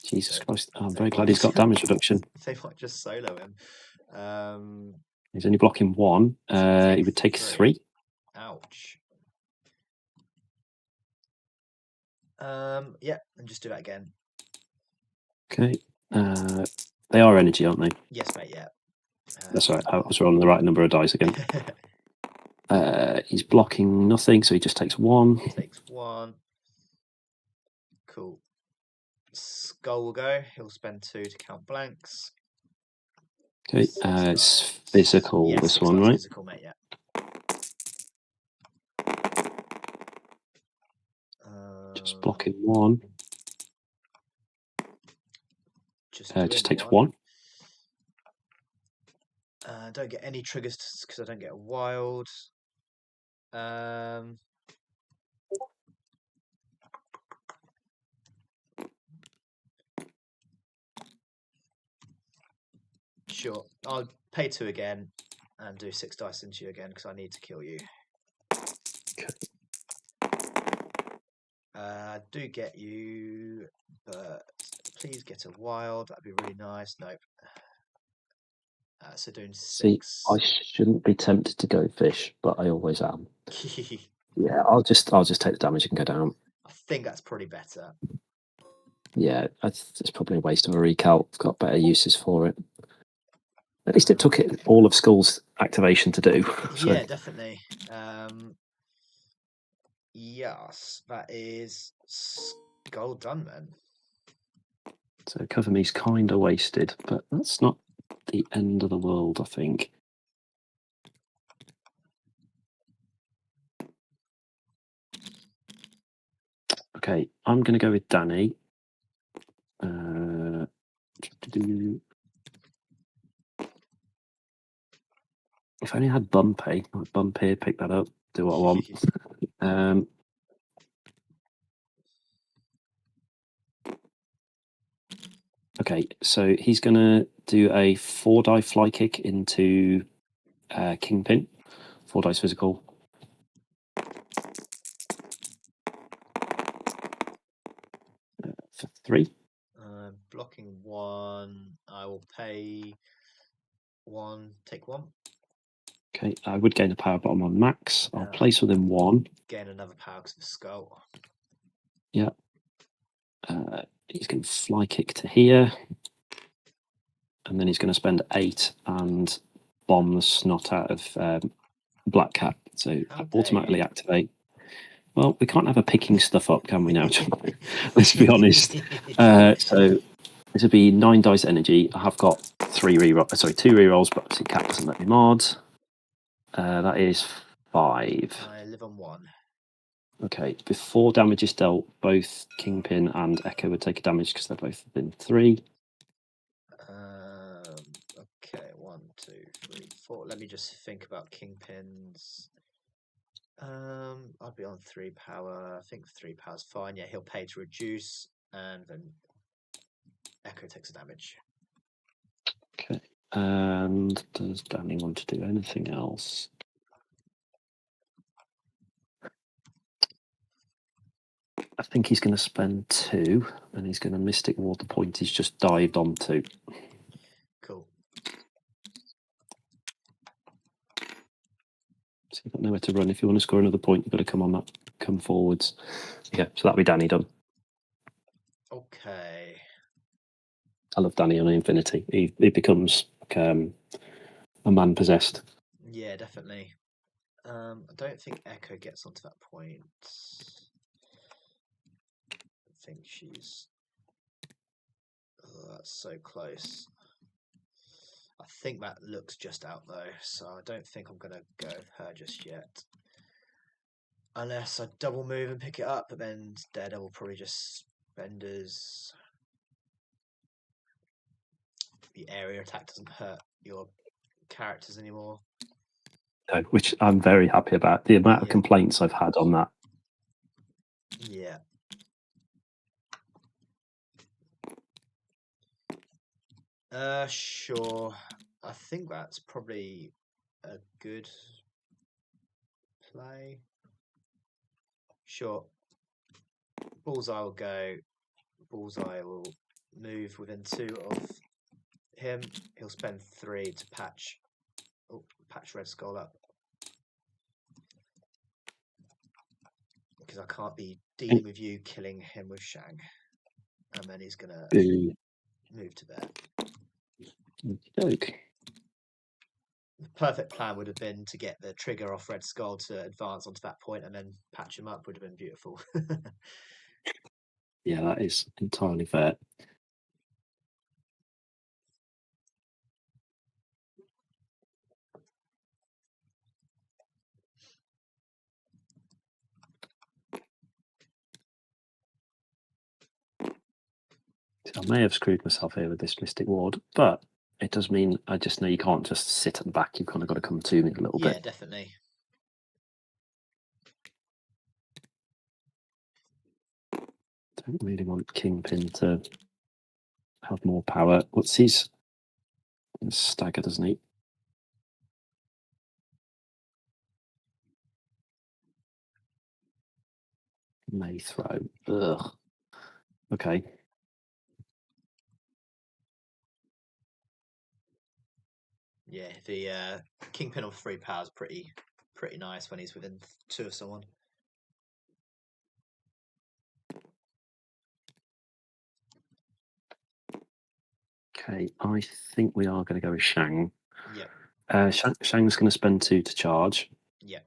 Jesus Christ! I'm very glad he's got damage reduction. They might just solo him. He's only blocking 1. He would take 3. Ouch. Yeah, and just do that again. Okay. They are energy, aren't they? Yes, mate. Yeah. That's right. I was rolling the right number of dice again. He's blocking nothing, so he just takes 1. Takes 1. Cool. Skull will go. He'll spend 2 to count blanks. Okay, it's physical, yes, this one, right? Physical, mate, yeah. Just blocking 1. Just takes 1. Don't get any triggers because I don't get a wild. Sure, I'll pay 2 again and do 6 dice into you again because I need to kill you. Okay. I do get you, but please get a wild. That'd be really nice. Nope. So doing 6. See, I shouldn't be tempted to go fish, but I always am. Yeah, I'll just take the damage and go down. I think that's probably better. Yeah, it's probably a waste of a recalc. I've got better uses for it. At least it took it all of Skull's activation to do. So. Yeah, definitely. Yes, that is Skull done then. So Cover Me's kind of wasted, but that's not the end of the world, I think. Okay, I'm going to go with Danny. If I only had bump here, pick that up, do what I want. Okay, so he's going to do a 4-die fly kick into Kingpin. 4 dice physical. For 3. Blocking 1. I will pay 1, take 1. Okay, I would gain a power bottom on max. I'll place within 1. Gain another power because of the skull. Yeah. He's going to fly kick to here. And then he's going to spend 8 and bomb the snot out of Black Cat. So automatically activate. Well, we can't have a picking stuff up, can we now? Let's be honest. So this would be 9 dice energy. I have got 2 rerolls, but obviously Cat doesn't let me mod. That is 5. I live on 1. Okay, before damage is dealt, both Kingpin and Echo would take a damage because they're both within 3. Okay, 1, 2, 3, 4. Let me just think about Kingpins. I'd be on 3 power. I think 3 power's fine. Yeah, he'll pay to reduce, and then Echo takes a damage. Okay, and does Danny want to do anything else? I think he's going to spend 2, and he's going to Mystic Ward the point he's just dived onto. Cool. So you've got nowhere to run. If you want to score another point, you've got to come forwards. Yeah, so that'll be Danny done. Okay. I love Danny on Infinity. He becomes like, a man possessed. Yeah, definitely. I don't think Echo gets onto that point. I think she's... Oh, that's so close. I think that looks just out though, so I don't think I'm going to go with her just yet. Unless I double move and pick it up, but then Daredevil probably just renders... The area attack doesn't hurt your characters anymore. No, which I'm very happy about. The amount of complaints I've had on that. Yeah. Sure. I think that's probably a good play. Sure. Bullseye will go. Bullseye will move within 2 of him. He'll spend 3 to patch Red Skull up. Because I can't be dealing with you killing him with Shang. And then he's going to move to there. Okay. the perfect plan would have been to get the trigger off Red Skull to advance onto that point and then patch him up would have been beautiful. Yeah, that is entirely fair. I may have screwed myself here with this Mystic Ward, but it does mean I just know you can't just sit at the back. You've kind of got to come to me a little Yeah, bit. definitely. Don't really want Kingpin to have more power. What's his stagger, doesn't he? May throw. Ugh. Okay. Yeah, the Kingpin on 3 power is pretty nice when he's within 2 of someone. Okay, I think we are going to go with Shang. Yep. Shang's going to spend 2 to charge. Yep.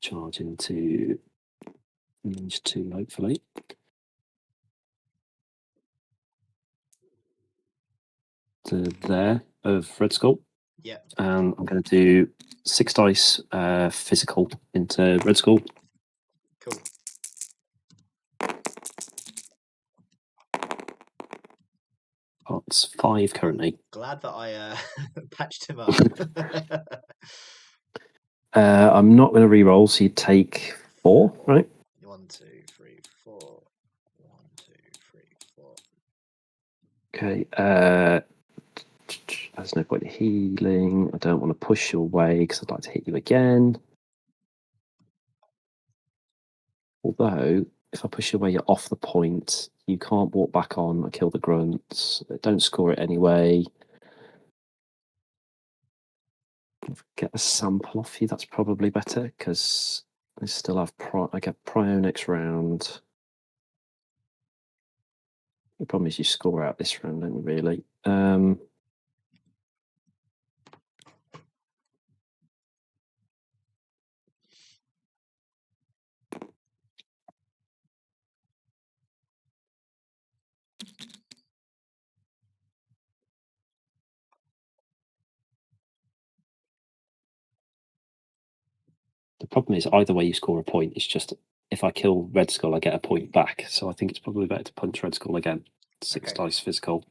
Charge into range 2, hopefully. To there of Red Skull. Yep. I'm going to do 6 dice physical into Red Skull. Cool. Oh, it's 5 currently. Glad that I patched him up. I'm not going to re-roll, so you take 4, right? 1, 2, 3, 4. 1, 2, 3, 4. Okay. There's no point in healing. I don't want to push you away because I'd like to hit you again. Although, if I push you away, you're off the point. You can't walk back on or kill the grunts. Don't score it anyway. Get a sample off you. That's probably better because I still have I get prio next round. The problem is you score out this round, don't you, really? The problem is either way you score a point. It's just if I kill Red Skull, I get a point back. So I think it's probably better to punch Red Skull again. 6 Okay. dice physical.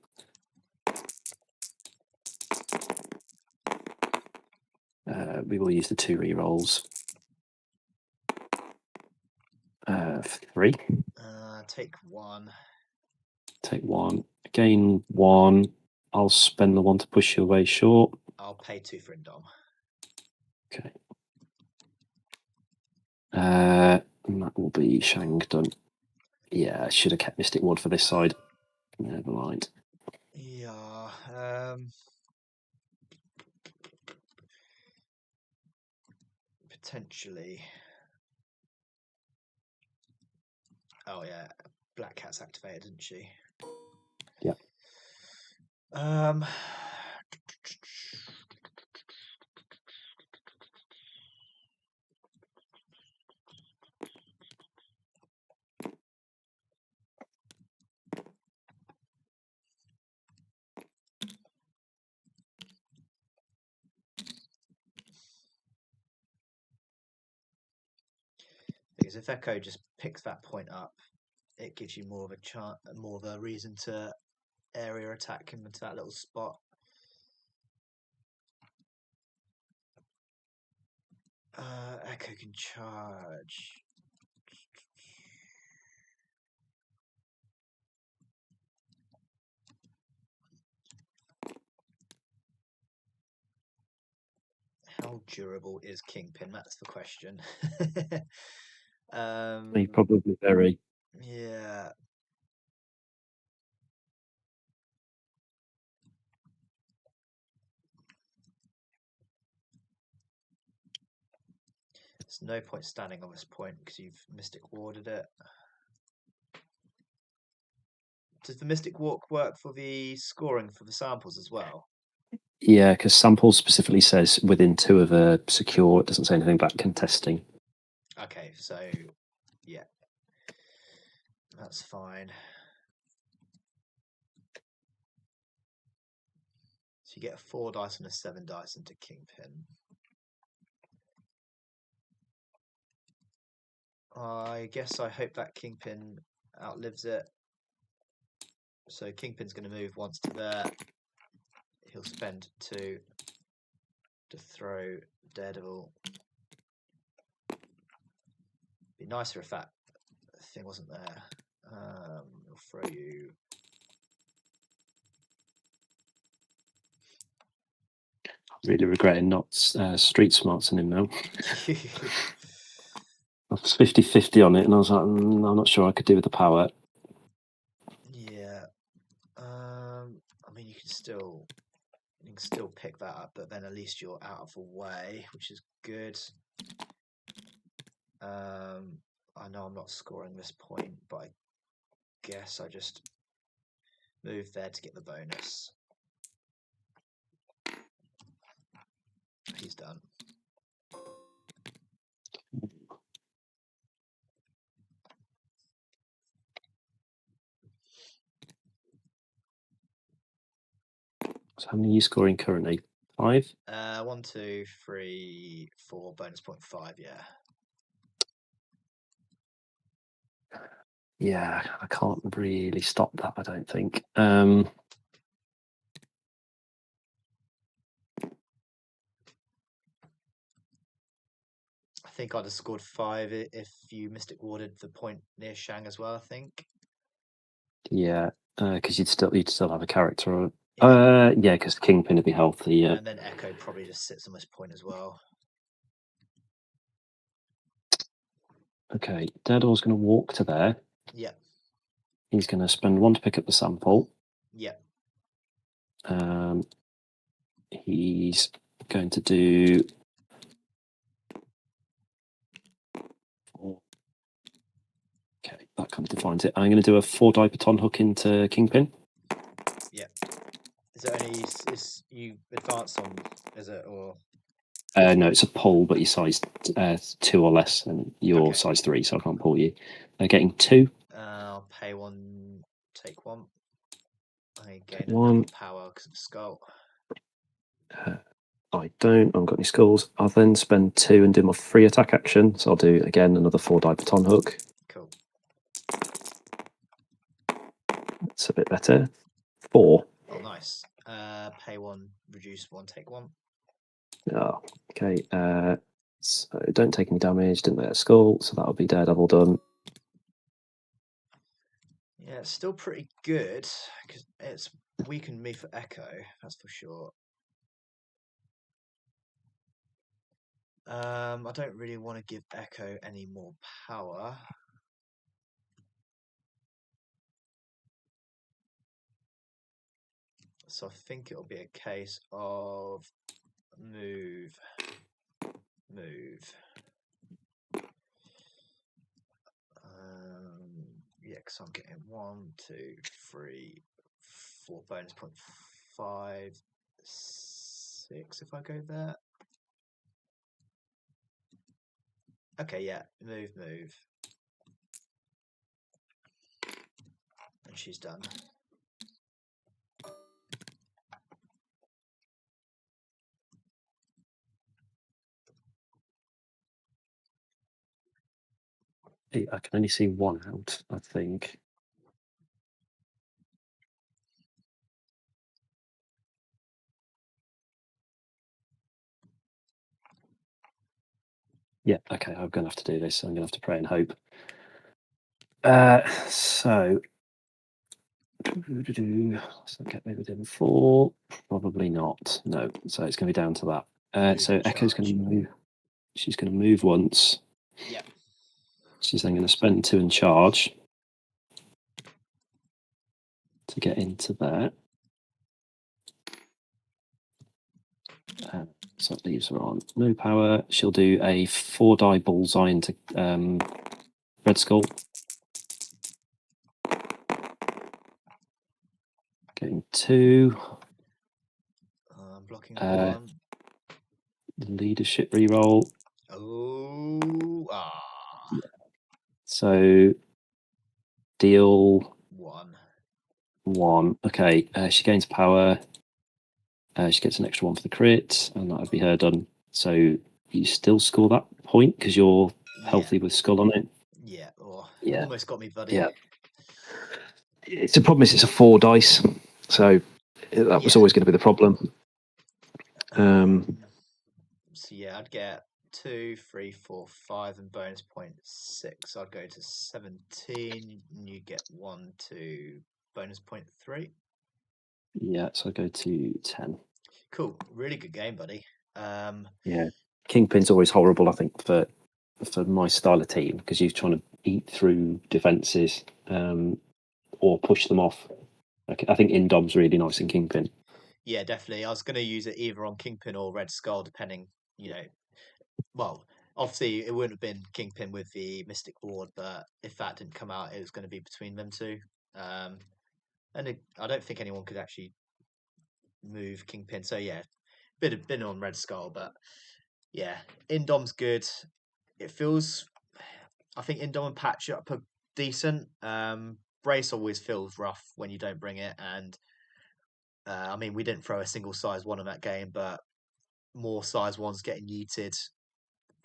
We will use the 2 rerolls. 3. Take 1. Take 1. Gain 1. I'll spend the 1 to push you away short. I'll pay 2 for Indom. Okay. And that will be Shang done. Yeah, I should have kept Mystic Ward for this side. Never mind. Yeah. Potentially. Oh yeah, Black Cat's activated, isn't she? Yeah. Because if Echo just picks that point up, it gives you more of a reason to area attack him into that little spot. Echo can charge. How durable is Kingpin? That's the question. Probably very. Yeah. There's no point standing on this point because you've Mystic Warded it. Does the Mystic Walk work for the scoring for the samples as well? Yeah, because sample specifically says within 2 of a secure. It doesn't say anything about contesting. Okay, so yeah, that's fine. So you get a 4 dice and a 7 dice into Kingpin. I guess I hope that Kingpin outlives it. So Kingpin's going to move once to there. He'll spend 2 to throw Daredevil. Be nicer if that thing wasn't there. He'll throw you. Really regretting not street smarts in him now. I was 50-50 on it, and I was like, I'm not sure I could do with the power. Yeah. I mean, you can still pick that up, but then at least you're out of the way, which is good. I know I'm not scoring this point, but I guess I just move there to get the bonus. He's done. So how many are you scoring currently? 5? 1, 2, 3, 4, bonus point 5, yeah. Yeah, I can't really stop that, I don't think. I think I'd have scored 5 if you Mystic Warded the point near Shang as well, I think. Yeah, because you'd still have a character. Yeah. Yeah, because Kingpin would be healthy. Yeah. And then Echo probably just sits on this point as well. Okay, Daredevil's going to walk to there. Yeah. He's going to spend 1 to pick up the sample. Yeah. He's going to do. Okay, that kind of defines it. I'm going to do a 4 die baton hook into Kingpin. Yeah. Is it only is you advance on? Is it or? No, it's a pull, but you're size 2 or less, and you're Okay. size 3, so I can't pull you. Getting 2. I'll pay 1, take 1. I gain Take a 1. power because of skull. I don't. I haven't got any skulls. I'll then spend 2 and do my free attack action. So I'll do again another 4 die baton hook. Cool. It's a bit better. 4. Oh, nice. Pay 1, reduce 1, take 1. Oh, okay. So don't take any damage. Didn't let a skull, so that'll be Daredevil done. Yeah, it's still pretty good because it's weakened me for Echo. That's for sure. I don't really want to give Echo any more power. So I think it'll be a case of move. Yeah, because I'm getting 1, 2, 3, 4 bonus point 5, 6 if I go there. Okay, yeah, move. And she's done. I can only see 1 out, I think. Yeah, okay, I'm going to have to do this. I'm going to have to pray and hope. So get me within 4. Probably not. No. So it's going to be down to that. So Echo's going to move. She's going to move once. Yeah. She's then going to spend 2 and charge to get into there. So that leaves her on no power. She'll do a 4 die bullseye into Red Skull. Getting 2. I'm blocking number one. Leadership reroll. Oh, So deal one. 1. Okay, she gains power. She gets an extra 1 for the crit, and that would be her done. So you still score that point because you're healthy with skull on it. Yeah. Oh, Yeah. almost got me, buddy. Yeah. It's a problem is it's a 4 dice, so that was always going to be the problem. So yeah, I'd get 2, 3, 4, 5, and bonus point 6. I'd go to 17, and you get 1, 2, bonus point 3. Yeah, so I go to 10. Cool, really good game, buddy. Yeah, Kingpin's always horrible, I think, for my style of team because you're trying to eat through defenses or push them off. I think Indom's really nice in Kingpin. Yeah, definitely. I was going to use it either on Kingpin or Red Skull, depending, well, obviously it wouldn't have been Kingpin with the Mystic Ward, but if that didn't come out, it was going to be between them two. I don't think anyone could actually move Kingpin. So yeah, been on Red Skull, but yeah, Indom's good. It feels, I think Indom and Patch Up are decent. Brace always feels rough when you don't bring it, and I mean we didn't throw a single size one in that game, but more size ones getting yeeted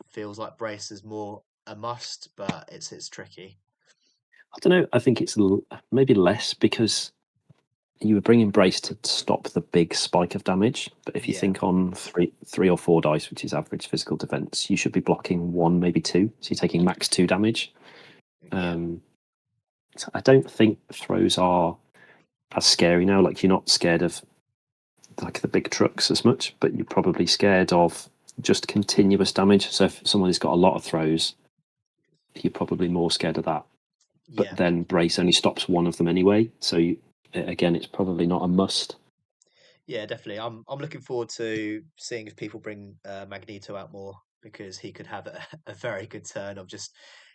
feels like Brace is more a must, but it's tricky. I don't know. I think it's maybe less because you were bringing Brace to stop the big spike of damage. But if you think on three or 4 dice, which is average physical defense, you should be blocking 1, maybe 2. So you're taking max 2 damage. So I don't think throws are as scary now. Like you're not scared of like the big trucks as much, but you're probably scared of just continuous damage. So if someone's got a lot of throws, you're probably more scared of that. But then Brace only stops 1 of them anyway. So again, it's probably not a must. Yeah, definitely. I'm looking forward to seeing if people bring Magneto out more because he could have a very good turn of just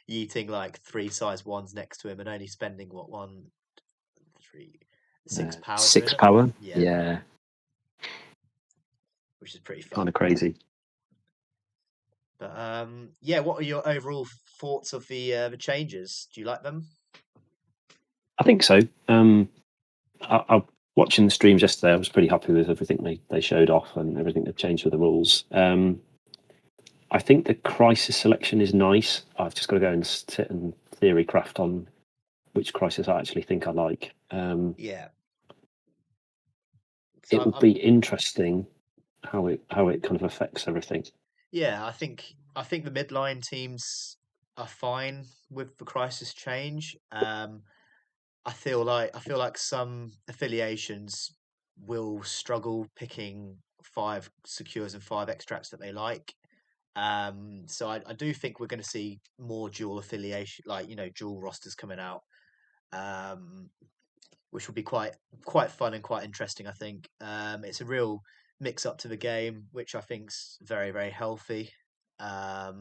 yeeting like 3 size ones next to him and only spending what 1, 3, 6 power 6 doing it. power. Yeah. Which is pretty fun. Kind of crazy. But yeah, what are your overall thoughts of the changes? Do you like them? I think so. I watching the streams yesterday. I was pretty happy with everything they showed off and everything they've changed with the rules. I think the crisis selection is nice. I've just got to go and sit and theory craft on which crisis I actually think I like. Yeah. So it will be interesting how it kind of affects everything. Yeah, I think the midline teams are fine with the crisis change. I feel like some affiliations will struggle picking 5 secures and 5 extracts that they like. So I do think we're going to see more dual affiliation, like dual rosters coming out, um, which will be quite fun and quite interesting. I think it's a real mix up to the game, which I think's very very healthy. I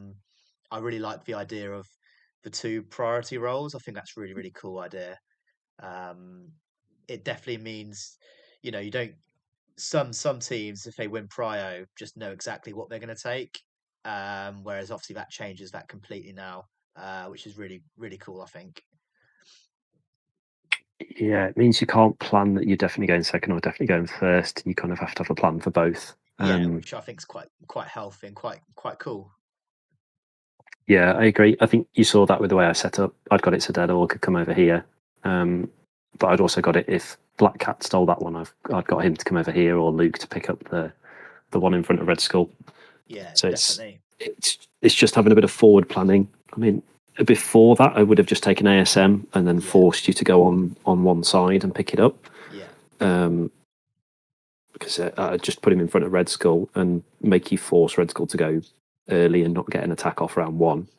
really like the idea of the 2 priority roles. I think that's really really cool idea. Um, it definitely means you don't some teams if they win prio just know exactly what they're going to take, whereas obviously that changes that completely now, which is really really cool I think. Yeah, it means you can't plan that you're definitely going second or definitely going first. You kind of have to have a plan for both. Yeah, which I think is quite healthy and quite cool. Yeah, I agree. I think you saw that with the way I set up. I'd got it so Deadall could come over here, but I'd also got it if Black Cat stole that one. I'd got him to come over here or Luke to pick up the one in front of Red Skull. Yeah, so definitely. It's just having a bit of forward planning. I mean, before that, I would have just taken ASM and then forced you to go on one side and pick it up. Yeah. Because I just put him in front of Red Skull and make you force Red Skull to go early and not get an attack off round 1.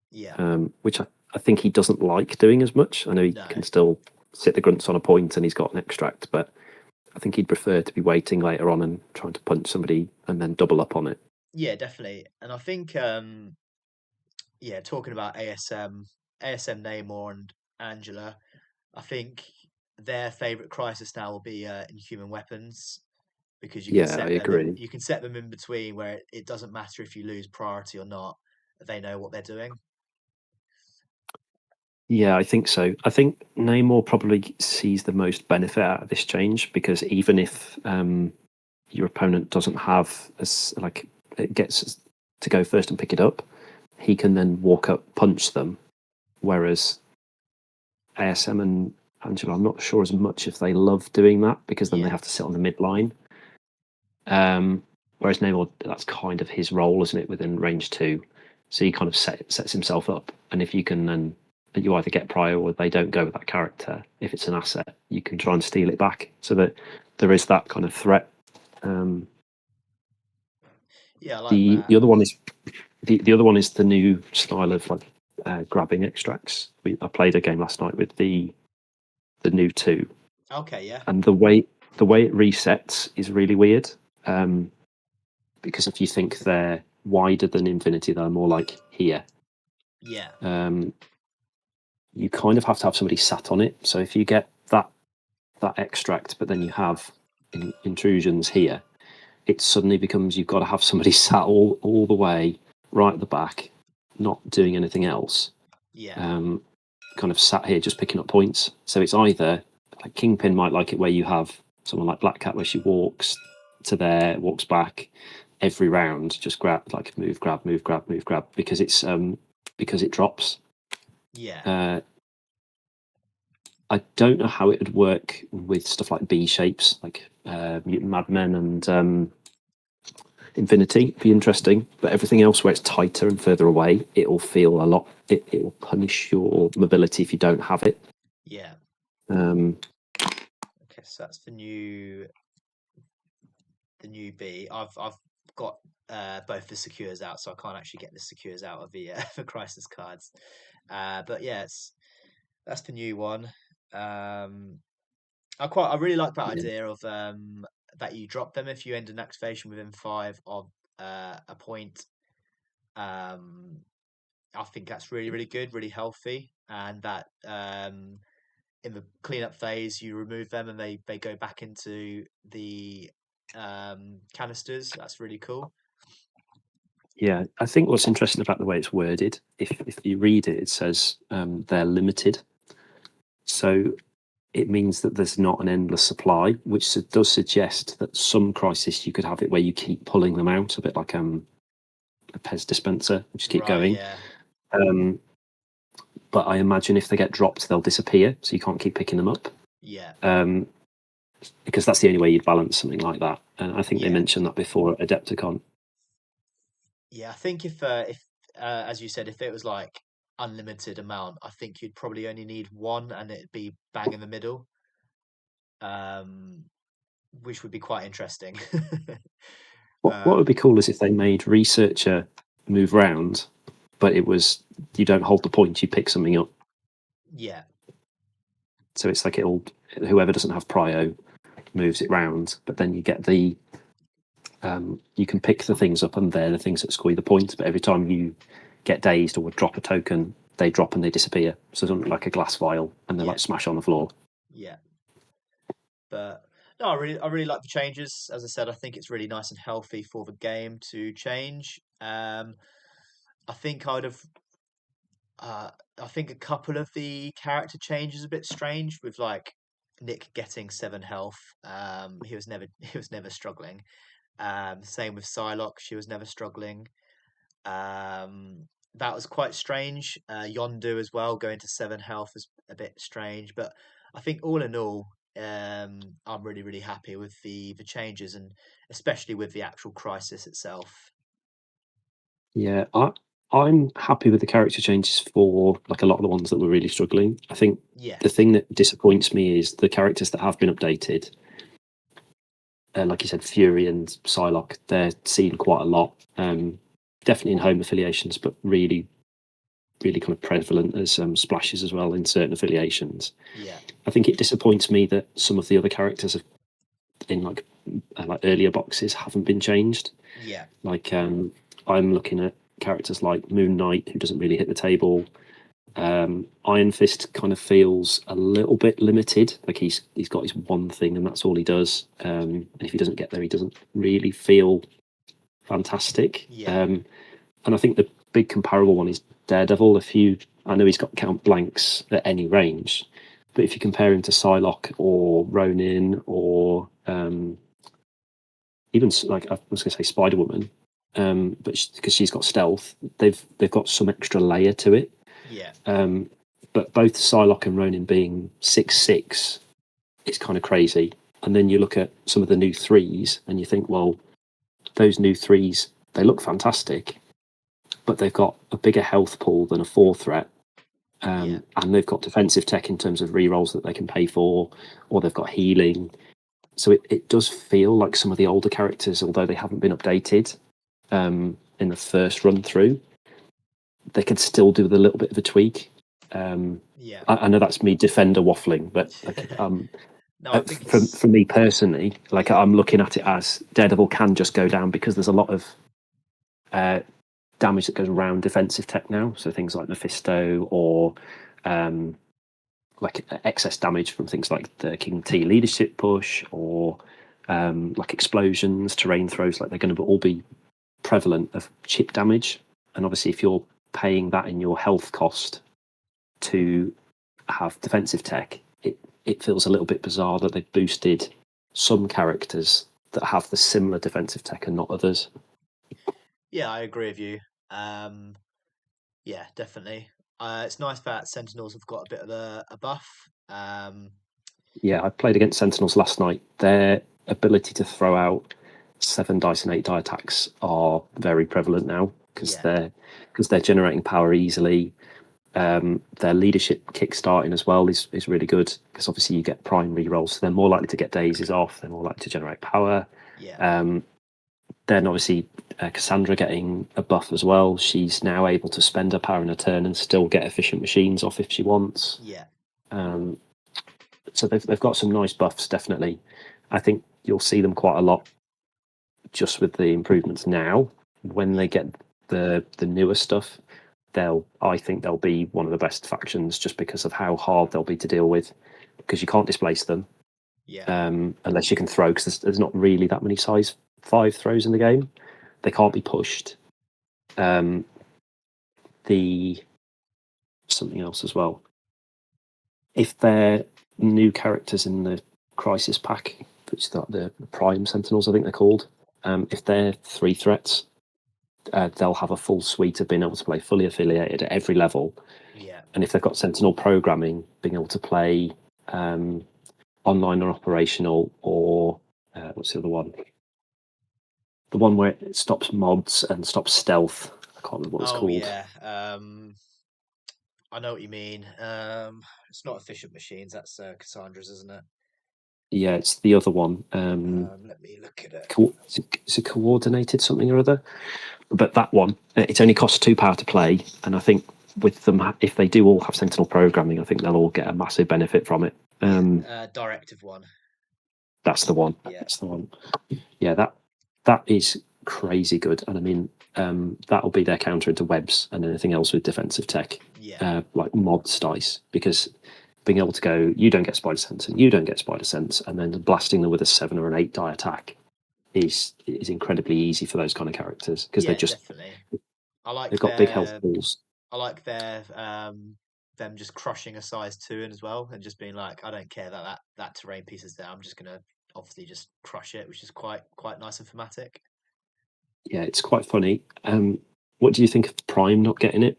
Yeah. Which I think he doesn't like doing as much. I know he can still sit the grunts on a point and he's got an extract, but I think he'd prefer to be waiting later on and trying to punch somebody and then double up on it. Yeah, definitely. And I think talking about ASM Namor and Angela, I think their favorite crisis now will be Inhuman Weapons. because Yeah, I agree. you can set them in between where it doesn't matter if you lose priority or not. They know what they're doing. Yeah, I think so. I think Namor probably sees the most benefit out of this change because even if your opponent doesn't have as like it gets to go first and pick it up, he can then walk up, punch them. Whereas ASM and Angela, I'm not sure as much if they love doing that because then they Yeah, have to sit on the midline. Whereas Namor, that's kind of his role, isn't it, within range 2? So he kind of sets himself up, and if you can then you either get prior or they don't go with that character. If it's an asset, you can try and steal it back, so that there is that kind of threat. Um, yeah, I like the that. the other one is the other one is the new style of like grabbing extracts. I played a game last night with the new 2, Okay, yeah, and the way it resets is really weird. Because if you think they're wider than infinity, they're more like here. yeah, Um, you kind of have to have somebody sat on it. So if you get that extract, but then you have intrusions here, it suddenly becomes you've got to have somebody sat all the way right at the back, not doing anything else. yeah, Kind of sat here just picking up points. So it's either like Kingpin might like it where you have someone like Black Cat where she walks to there, walks back every round, just grab like move, grab, move, grab, move, grab because it's because it drops. yeah. I don't know how it would work with stuff like B shapes, like Mutant Madmen and Infinity. It'd be interesting, but everything else where it's tighter and further away, it'll feel a lot. It will punish your mobility if you don't have it. Yeah. Um, Okay, so that's the new B. I've got both the secures out, so I can't actually get the secures out of the the crisis cards. But yeah, that's the new one. Um, I really like that yeah, idea of that you drop them if you end an activation within 5 of a point. Um, I think that's really really good, really healthy, and that in the cleanup phase you remove them and they go back into the canisters. That's really cool. yeah. I think what's interesting about the way it's worded, if you read it, it says they're limited. So it means that there's not an endless supply, which does suggest that some crisis you could have it where you keep pulling them out, a bit like a Pez dispenser, just keep Right, going. yeah, Um, but I imagine if they get dropped, they'll disappear, so you can't keep picking them up. yeah, Um, because that's the only way you'd balance something like that. And I think they yeah, mentioned that before at Adepticon. yeah. I think if as you said, if it was like unlimited amount, I think you'd probably only need one, and it'd be bang in the middle, um, which would be quite interesting. What would be um, cool is if they made researcher move round, but it was you don't hold the point, you pick something up. yeah, So it's like it'll whoever doesn't have prio moves it round, but then you get the you can pick the things up and they're the things that score you the points. But every time you get dazed or drop a token, they drop and they disappear. So it's like a glass vial and they yeah, like smash on the floor. yeah. But no, I really like the changes. As I said, I think it's really nice and healthy for the game to change. I think I'd have. Uh, I think a couple of the character changes a bit strange with like Nick getting 7 health. He was never he was never struggling. Same with Psylocke, she was never struggling. That was quite strange. Yondu as well going to 7 health is a bit strange, but I think all in all, I'm really really happy with the changes and especially with the actual crisis itself. Yeah, I'm happy with the character changes for like a lot of the ones that were really struggling. I think Yeah, the thing that disappoints me is the characters that have been updated. Like you said, Fury and Psylocke, they're seen quite a lot. Definitely in home affiliations, but really, really kind of prevalent as splashes as well in certain affiliations. yeah, I think it disappoints me that some of the other characters in like earlier boxes haven't been changed. yeah, Like I'm looking at characters like Moon Knight, who doesn't really hit the table. Iron Fist kind of feels a little bit limited. Like he's got his one thing and that's all he does. And if he doesn't get there, he doesn't really feel fantastic. Yeah. And I think the big comparable one is Daredevil. I know he's got count blanks at any range, but if you compare him to Psylocke or Ronin or even like I was going to say Spider Woman, but because she's got stealth, they've got some extra layer to it. Yeah. But both Psylocke and Ronin being 6'6", it's kind of crazy. And then you look at some of the new threes, and you think, well, those new threes, they look fantastic, but they've got a bigger health pool than a 4 threat. And they've got defensive tech in terms of rerolls that they can pay for, or they've got healing. So it does feel like some of the older characters, although they haven't been updated in the first run through, they could still do with a little bit of a tweak. I know that's me defender waffling, but like, No, I think for me personally, like I'm looking at it as Daredevil can just go down because there's a lot of damage that goes around defensive tech now. So things like Mephisto or like excess damage from things like the King T leadership push or like explosions, terrain throws, like they're going to all be prevalent of chip damage. And obviously, if you're paying that in your health cost to have defensive tech, it feels a little bit bizarre that they've boosted some characters that have the similar defensive tech and not others. Yeah, I agree with you. Yeah, definitely. It's nice that Sentinels have got a bit of a buff. Yeah, I played against Sentinels last night. Their ability to throw out 7 dice and 8 die attacks are very prevalent now because they're generating power easily. Their leadership kickstarting as well is really good because obviously you get prime rerolls, so they're more likely to get daisies off. They're more likely to generate power. Then obviously Cassandra getting a buff as well. She's now able to spend her power in a turn and still get efficient machines off if she wants. So they've got some nice buffs, definitely. I think you'll see them quite a lot just with the improvements now. When they get the newer stuff, I think they'll be one of the best factions just because of how hard they'll be to deal with, because you can't displace them unless you can throw, because there's not really that many size 5 throws in the game. They can't be pushed. Something else as well. If they're new characters in the Crisis Pack, which is the Prime Sentinels, I think they're called, if they're 3 threats, they'll have a full suite of being able to play fully affiliated at every level. And if they've got Sentinel programming, being able to play online or operational, or what's the other one? The one where it stops mods and stops stealth. I can't remember what it's called. Yeah. I know what you mean. It's not efficient machines. That's Cassandra's, isn't it? Yeah, it's the other one. Let me look at it. Is it coordinated something or other? But that one, it only costs 2 power to play, and I think with them, if they do all have Sentinel programming, I think they'll all get a massive benefit from it. Directive one. That's the one. Yeah. That's the one. Yeah, that is crazy good, and I mean that'll be their counter into webs and anything else with defensive tech, like mods dice, because being able to go, you don't get spider sense and you don't get spider sense, and then blasting them with a 7 or an 8 die attack is incredibly easy for those kind of characters, because they're just definitely. They've got big health pools. I like their them just crushing a size 2 in as well, and just being like, I don't care that terrain piece is there. I'm just gonna obviously just crush it, which is quite nice and thematic. Yeah, it's quite funny. What do you think of Prime not getting it?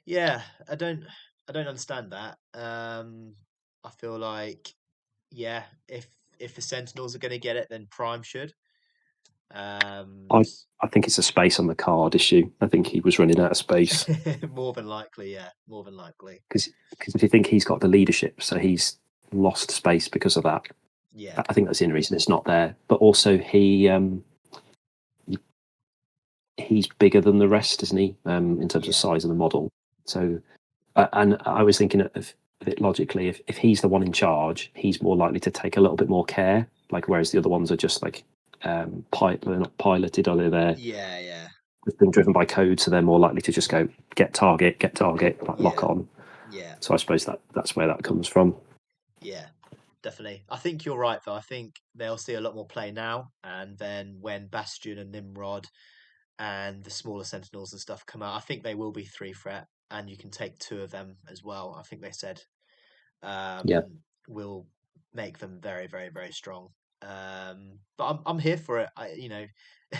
Yeah, I don't understand that. I feel like, if the Sentinels are going to get it, then Prime should. I think it's a space on the card issue. I think he was running out of space. More than likely, yeah, more than likely. Because if you think he's got the leadership, so he's lost space because of that. Yeah, I think that's the only reason it's not there. But also he's bigger than the rest, isn't he? In terms of size of the model. So, and I was thinking of it logically. If he's the one in charge, he's more likely to take a little bit more care. Like, whereas the other ones are just like they're not piloted, are they? There. Yeah. has been driven by code, so they're more likely to just go get target, like lock Yeah, on. yeah, So I suppose that's where that comes from. yeah, definitely. I think you're right, though. I think they'll see a lot more play now, and then when Bastion and Nimrod and the smaller Sentinels and stuff come out, I think they will be three threat, and you can take two of them as well. I think they said Yeah, will make them very, very, very strong. But I'm here for it.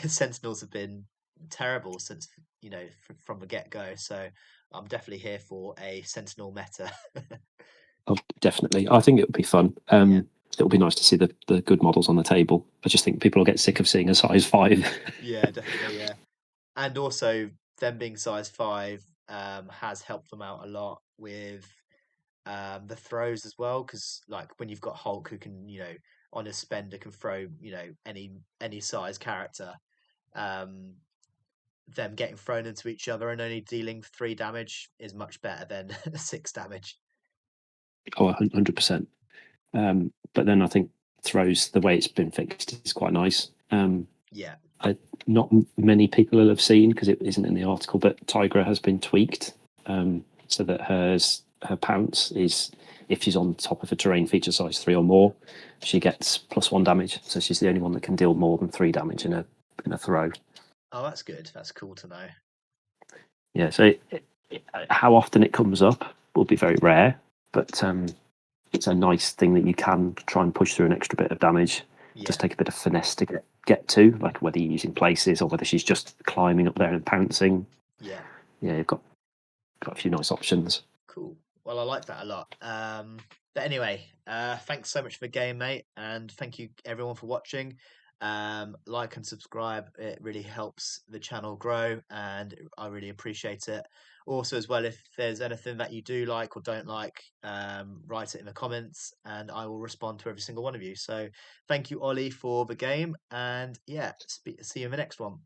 Sentinels have been terrible since from the get go. So I'm definitely here for a Sentinel meta. oh, definitely. I think it would be fun. Yeah, It'll be nice to see the good models on the table. I just think people will get sick of seeing a size 5. yeah, definitely, yeah. And also them being size 5 has helped them out a lot with the throws as well, because like when you've got Hulk who can on his spender can throw any size character, um, them getting thrown into each other and only dealing 3 damage is much better than 6 damage. Oh, 100%. But then I think throws, the way it's been fixed, is quite nice. Yeah. I, not many people will have seen because it isn't in the article, but Tigra has been tweaked so that her pounce is, if she's on top of a terrain feature size 3 or more, she gets +1 damage. So she's the only one that can deal more than 3 damage in a throw. Oh, that's good. That's cool to know. Yeah. So how often it comes up will be very rare, but it's a nice thing that you can try and push through an extra bit of damage. Yeah. Just take a bit of finesse to get to, like whether you're using places or whether she's just climbing up there and pouncing. Yeah. Yeah, you've got a few nice options. Cool. Well, I like that a lot. But anyway, thanks so much for the game, mate, and thank you everyone for watching. Like and subscribe; it really helps the channel grow, and I really appreciate it. Also, as well, if there's anything that you do like or don't like, write it in the comments, and I will respond to every single one of you. So, thank you, Ollie, for the game, and yeah, see you in the next one.